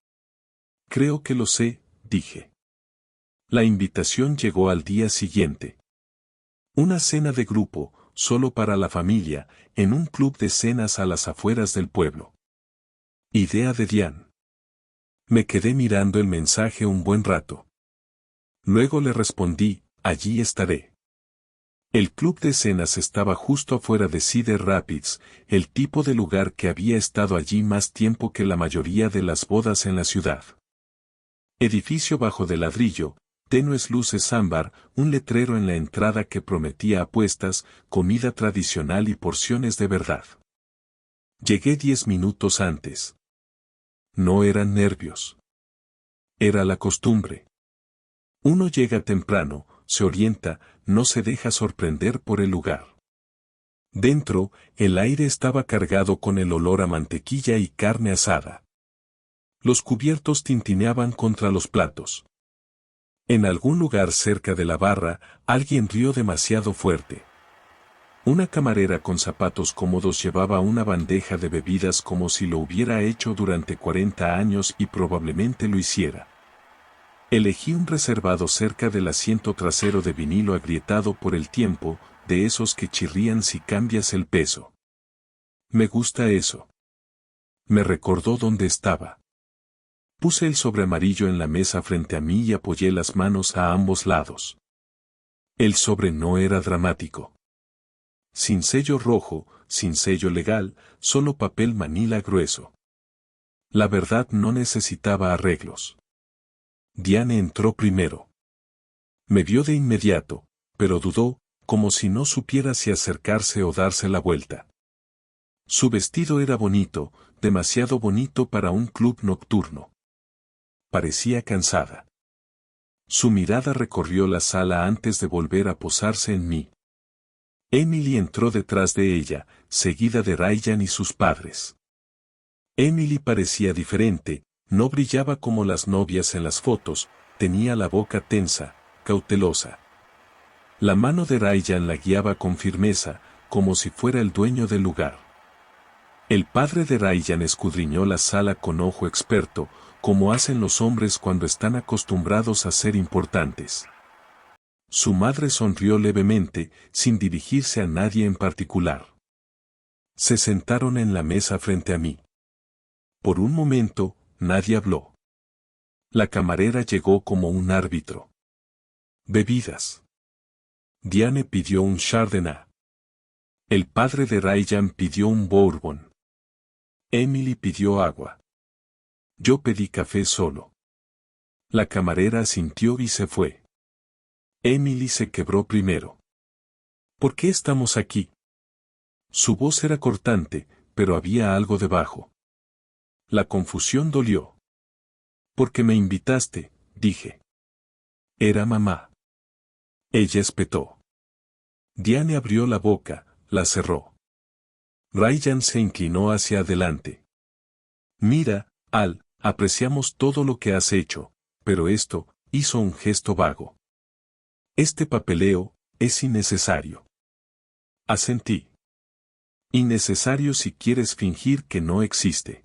Creo que lo sé, dije. La invitación llegó al día siguiente. Una cena de grupo, solo para la familia, en un club de cenas a las afueras del pueblo. Idea de Diane. Me quedé mirando el mensaje un buen rato. Luego le respondí, allí estaré. El club de cenas estaba justo afuera de Cedar Rapids, el tipo de lugar que había estado allí más tiempo que la mayoría de las bodas en la ciudad. Edificio bajo de ladrillo, tenues luces ámbar, un letrero en la entrada que prometía apuestas, comida tradicional y porciones de verdad. Llegué 10 minutos antes. No eran nervios. Era la costumbre. Uno llega temprano, se orienta, no se deja sorprender por el lugar. Dentro, el aire estaba cargado con el olor a mantequilla y carne asada. Los cubiertos tintineaban contra los platos. En algún lugar cerca de la barra, alguien rió demasiado fuerte. Una camarera con zapatos cómodos llevaba una bandeja de bebidas como si lo hubiera hecho durante 40 años y probablemente lo hiciera. Elegí un reservado cerca del asiento trasero de vinilo agrietado por el tiempo, de esos que chirrían si cambias el peso. Me gusta eso. Me recordó dónde estaba. Puse el sobre amarillo en la mesa frente a mí y apoyé las manos a ambos lados. El sobre no era dramático. Sin sello rojo, sin sello legal, solo papel manila grueso. La verdad no necesitaba arreglos. Diane entró primero. Me vio de inmediato, pero dudó, como si no supiera si acercarse o darse la vuelta. Su vestido era bonito, demasiado bonito para un club nocturno. Parecía cansada. Su mirada recorrió la sala antes de volver a posarse en mí. Emily entró detrás de ella, seguida de Ryan y sus padres. Emily parecía diferente, no brillaba como las novias en las fotos, tenía la boca tensa, cautelosa. La mano de Ryan la guiaba con firmeza, como si fuera el dueño del lugar. El padre de Ryan escudriñó la sala con ojo experto, como hacen los hombres cuando están acostumbrados a ser importantes. Su madre sonrió levemente, sin dirigirse a nadie en particular. Se sentaron en la mesa frente a mí. Por un momento, nadie habló. La camarera llegó como un árbitro. Bebidas. Diane pidió un Chardonnay. El padre de Ryan pidió un bourbon. Emily pidió agua. Yo pedí café solo. La camarera asintió y se fue. Emily se quebró primero. ¿Por qué estamos aquí? Su voz era cortante, pero había algo debajo. La confusión dolió. Porque me invitaste, dije. Era mamá. Ella espetó. Diane abrió la boca, la cerró. Ryan se inclinó hacia adelante. Mira, Al, apreciamos todo lo que has hecho, pero esto, hizo un gesto vago. Este papeleo, es innecesario. Asentí. Innecesario si quieres fingir que no existe.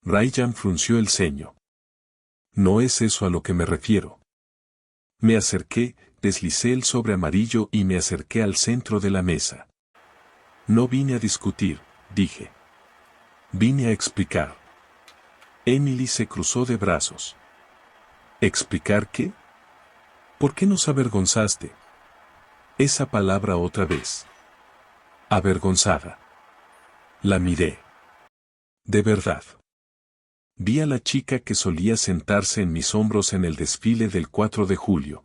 Ryan frunció el ceño. No es eso a lo que me refiero. Me acerqué, deslicé el sobre amarillo y me acerqué al centro de la mesa. No vine a discutir, dije. Vine a explicar. Emily se cruzó de brazos. ¿Explicar qué? ¿Por qué nos avergonzaste? Esa palabra otra vez. Avergonzada. La miré. De verdad. Vi a la chica que solía sentarse en mis hombros en el desfile del 4 de julio.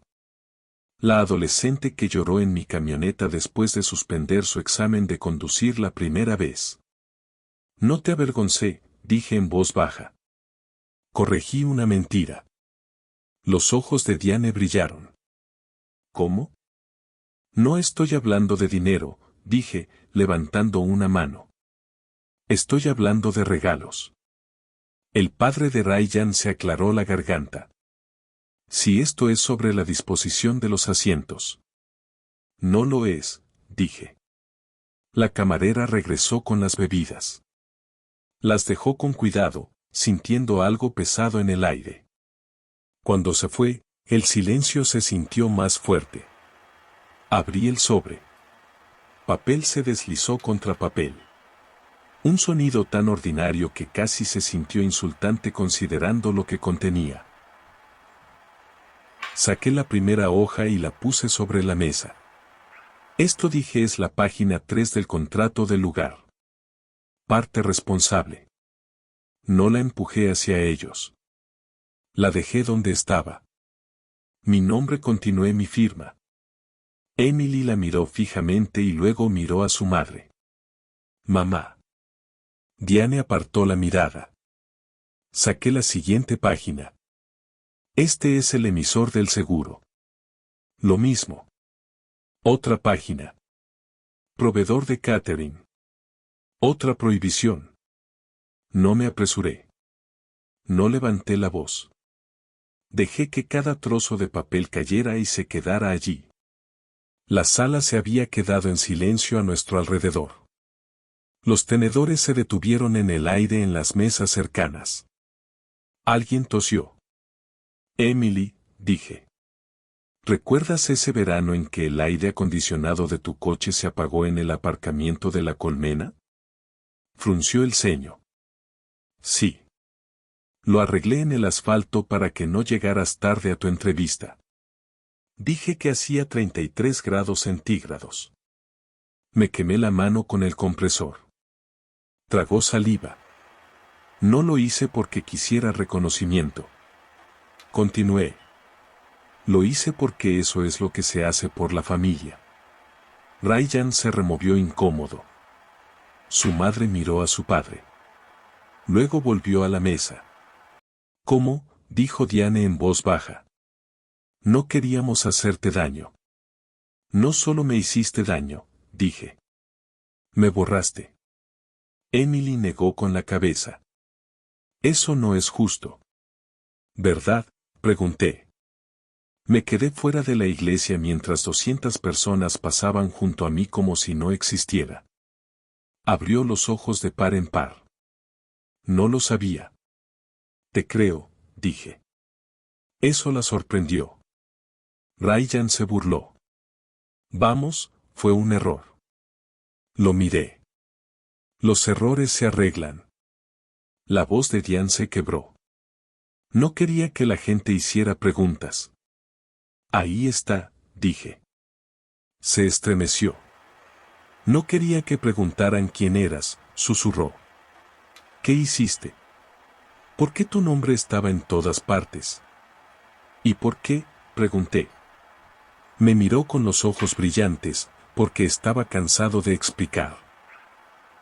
La adolescente que lloró en mi camioneta después de suspender su examen de conducir la primera vez. No te avergoncé, dije en voz baja. Corregí una mentira. Los ojos de Diane brillaron. ¿Cómo? No estoy hablando de dinero, dije, levantando una mano. Estoy hablando de regalos. El padre de Ryan se aclaró la garganta. Si esto es sobre la disposición de los asientos. No lo es, dije. La camarera regresó con las bebidas. Las dejó con cuidado, sintiendo algo pesado en el aire. Cuando se fue, el silencio se sintió más fuerte. Abrí el sobre. Papel se deslizó contra papel. Un sonido tan ordinario que casi se sintió insultante considerando lo que contenía. Saqué la primera hoja y la puse sobre la mesa. Esto dije es la página 3 del contrato del lugar. Parte responsable. No la empujé hacia ellos. La dejé donde estaba. Mi nombre continué mi firma. Emily la miró fijamente y luego miró a su madre. Mamá. Diane apartó la mirada. Saqué la siguiente página. Este es el emisor del seguro. Lo mismo. Otra página. Proveedor de catering. Otra prohibición. No me apresuré. No levanté la voz. Dejé que cada trozo de papel cayera y se quedara allí. La sala se había quedado en silencio a nuestro alrededor. Los tenedores se detuvieron en el aire en las mesas cercanas. Alguien tosió. Emily, dije. ¿Recuerdas ese verano en que el aire acondicionado de tu coche se apagó en el aparcamiento de la Colmena? Frunció el ceño. Sí. Lo arreglé en el asfalto para que no llegaras tarde a tu entrevista. Dije que hacía 33 grados centígrados. Me quemé la mano con el compresor. Tragó saliva. No lo hice porque quisiera reconocimiento. Continué. Lo hice porque eso es lo que se hace por la familia. Ryan se removió incómodo. Su madre miró a su padre. Luego volvió a la mesa. ¿Cómo?, dijo Diane en voz baja. No queríamos hacerte daño. No solo me hiciste daño, dije. Me borraste. Emily negó con la cabeza. Eso no es justo. ¿Verdad?, pregunté. Me quedé fuera de la iglesia mientras 200 personas pasaban junto a mí como si no existiera. Abrió los ojos de par en par. No lo sabía. Te creo, dije. Eso la sorprendió. Ryan se burló. Vamos, fue un error. Lo miré. Los errores se arreglan. La voz de Diane se quebró. No quería que la gente hiciera preguntas. Ahí está, dije. Se estremeció. No quería que preguntaran quién eras, susurró. ¿Qué hiciste? ¿Por qué tu nombre estaba en todas partes? ¿Y por qué?, pregunté. Me miró con los ojos brillantes, porque estaba cansado de explicar.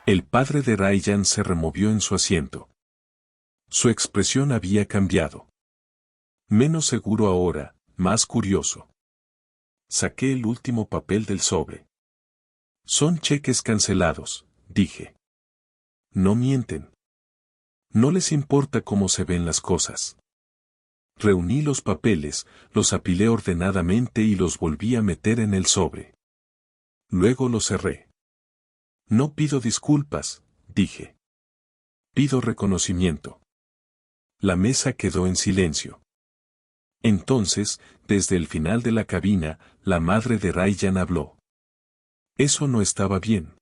El padre de Ryan se removió en su asiento. Su expresión había cambiado. Menos seguro ahora, más curioso. Saqué el último papel del sobre. Son cheques cancelados, dije. No mienten. No les importa cómo se ven las cosas. Reuní los papeles, los apilé ordenadamente y los volví a meter en el sobre. Luego los cerré. No pido disculpas, dije. Pido reconocimiento. La mesa quedó en silencio. Entonces, desde el final de la cabina, la madre de Ryan habló. Eso no estaba bien.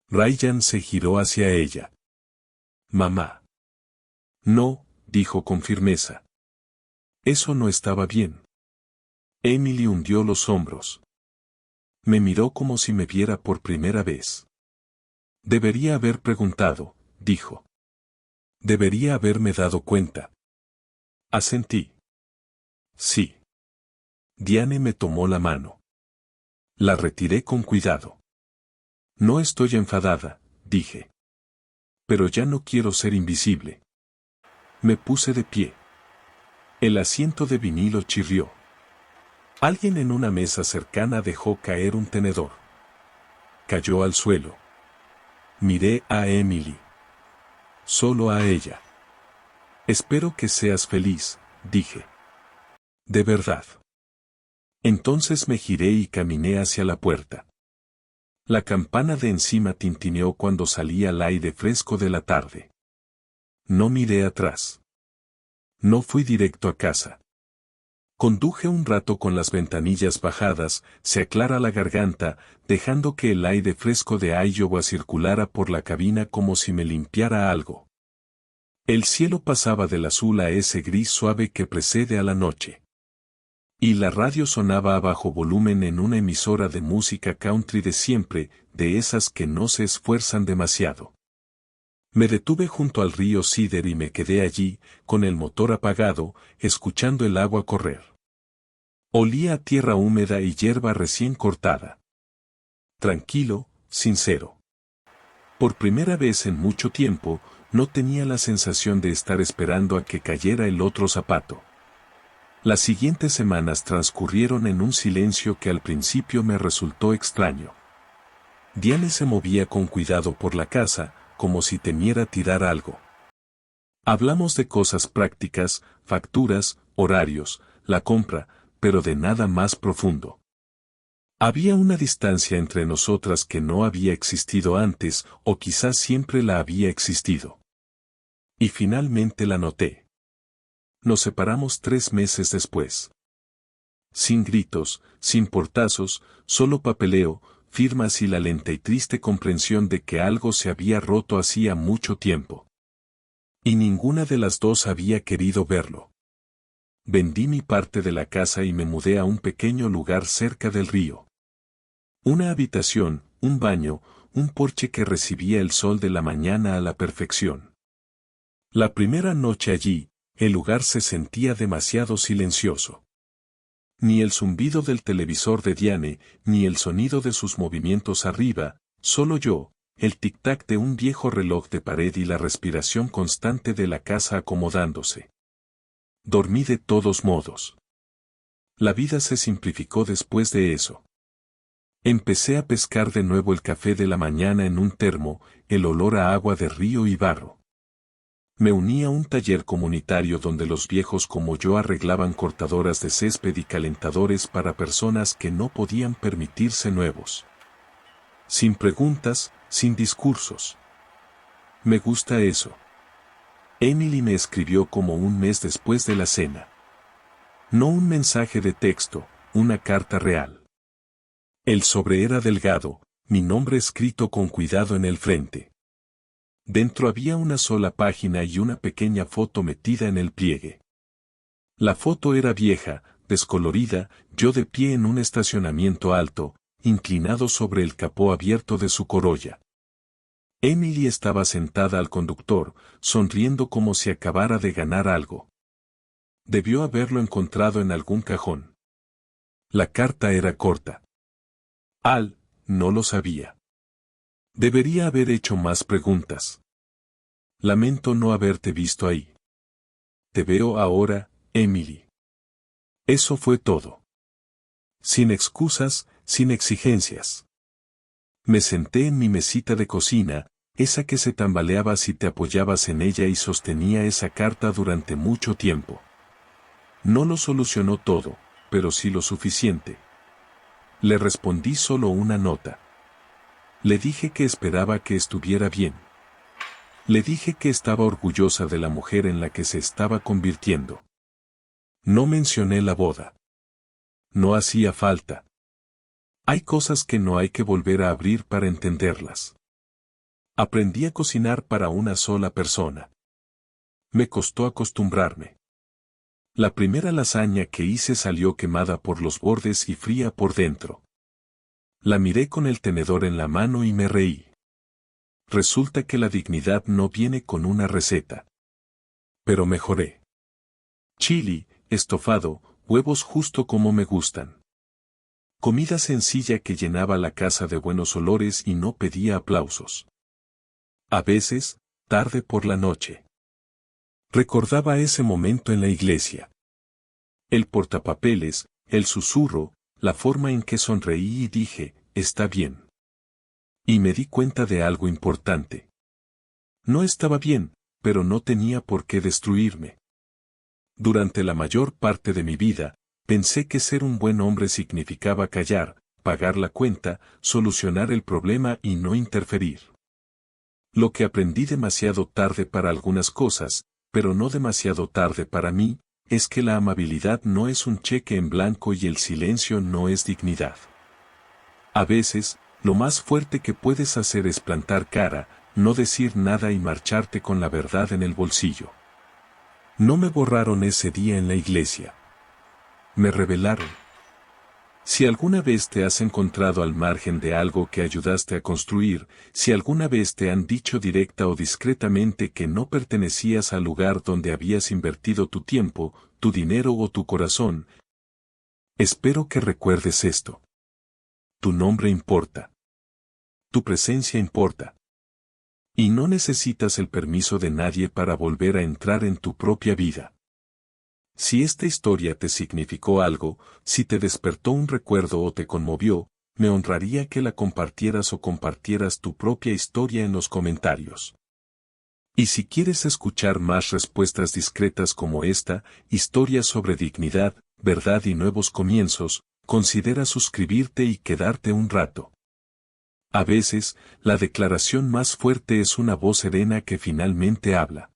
Ryan se giró hacia ella. Mamá. No, dijo con firmeza. Eso no estaba bien. Emily hundió los hombros. Me miró como si me viera por primera vez. Debería haber preguntado, dijo. Debería haberme dado cuenta. Asentí. Sí. Diane me tomó la mano. La retiré con cuidado. No estoy enfadada, dije. Pero ya no quiero ser invisible. Me puse de pie. El asiento de vinilo chirrió. Alguien en una mesa cercana dejó caer un tenedor. Cayó al suelo. Miré a Emily. Solo a ella. Espero que seas feliz, dije. De verdad. Entonces me giré y caminé hacia la puerta. La campana de encima tintineó cuando salí al aire fresco de la tarde. No miré atrás. No fui directo a casa. Conduje un rato con las ventanillas bajadas, se aclara la garganta, dejando que el aire fresco de Iowa circulara por la cabina como si me limpiara algo. El cielo pasaba del azul a ese gris suave que precede a la noche. Y la radio sonaba a bajo volumen en una emisora de música country de siempre, de esas que no se esfuerzan demasiado. Me detuve junto al río Cedar y me quedé allí, con el motor apagado, escuchando el agua correr. Olía a tierra húmeda y hierba recién cortada. Tranquilo, sincero. Por primera vez en mucho tiempo, no tenía la sensación de estar esperando a que cayera el otro zapato. Las siguientes semanas transcurrieron en un silencio que al principio me resultó extraño. Diane se movía con cuidado por la casa, como si temiera tirar algo. Hablamos de cosas prácticas, facturas, horarios, la compra, pero de nada más profundo. Había una distancia entre nosotras que no había existido antes, o quizás siempre la había existido. Y finalmente la noté. Nos separamos 3 meses después. Sin gritos, sin portazos, solo papeleo, firmas y la lenta y triste comprensión de que algo se había roto hacía mucho tiempo. Y ninguna de las dos había querido verlo. Vendí mi parte de la casa y me mudé a un pequeño lugar cerca del río. Una habitación, un baño, un porche que recibía el sol de la mañana a la perfección. La primera noche allí, el lugar se sentía demasiado silencioso. Ni el zumbido del televisor de Diane, ni el sonido de sus movimientos arriba, solo yo, el tic-tac de un viejo reloj de pared y la respiración constante de la casa acomodándose. Dormí de todos modos. La vida se simplificó después de eso. Empecé a pescar de nuevo el café de la mañana en un termo, el olor a agua de río y barro. Me uní a un taller comunitario donde los viejos como yo arreglaban cortadoras de césped y calentadores para personas que no podían permitirse nuevos. Sin preguntas, sin discursos. Me gusta eso. Emily me escribió como un mes después de la cena. No un mensaje de texto, una carta real. El sobre era delgado, mi nombre escrito con cuidado en el frente. Dentro había una sola página y una pequeña foto metida en el pliegue. La foto era vieja, descolorida, yo de pie en un estacionamiento alto, inclinado sobre el capó abierto de su Corolla. Emily estaba sentada al conductor, sonriendo como si acabara de ganar algo. Debió haberlo encontrado en algún cajón. La carta era corta. Al, no lo sabía. Debería haber hecho más preguntas. Lamento no haberte visto ahí. Te veo ahora, Emily. Eso fue todo. Sin excusas, sin exigencias. Me senté en mi mesita de cocina, esa que se tambaleaba si te apoyabas en ella y sostenía esa carta durante mucho tiempo. No lo solucionó todo, pero sí lo suficiente. Le respondí solo una nota. Le dije que esperaba que estuviera bien. Le dije que estaba orgullosa de la mujer en la que se estaba convirtiendo. No mencioné la boda. No hacía falta. Hay cosas que no hay que volver a abrir para entenderlas. Aprendí a cocinar para una sola persona. Me costó acostumbrarme. La primera lasaña que hice salió quemada por los bordes y fría por dentro. La miré con el tenedor en la mano y me reí. Resulta que la dignidad no viene con una receta. Pero mejoré. Chili, estofado, huevos justo como me gustan. Comida sencilla que llenaba la casa de buenos olores y no pedía aplausos. A veces, tarde por la noche. Recordaba ese momento en la iglesia. El portapapeles, el susurro, la forma en que sonreí y dije, está bien. Y me di cuenta de algo importante. No estaba bien, pero no tenía por qué destruirme. Durante la mayor parte de mi vida, pensé que ser un buen hombre significaba callar, pagar la cuenta, solucionar el problema y no interferir. Lo que aprendí demasiado tarde para algunas cosas, pero no demasiado tarde para mí, es que la amabilidad no es un cheque en blanco y el silencio no es dignidad. A veces, lo más fuerte que puedes hacer es plantar cara, no decir nada y marcharte con la verdad en el bolsillo. No me borraron ese día en la iglesia. Me revelaron. Si alguna vez te has encontrado al margen de algo que ayudaste a construir, si alguna vez te han dicho directa o discretamente que no pertenecías al lugar donde habías invertido tu tiempo, tu dinero o tu corazón, espero que recuerdes esto. Tu nombre importa. Tu presencia importa. Y no necesitas el permiso de nadie para volver a entrar en tu propia vida. Si esta historia te significó algo, si te despertó un recuerdo o te conmovió, me honraría que la compartieras o compartieras tu propia historia en los comentarios. Y si quieres escuchar más respuestas discretas como esta, historias sobre dignidad, verdad y nuevos comienzos, considera suscribirte y quedarte un rato. A veces, la declaración más fuerte es una voz serena que finalmente habla.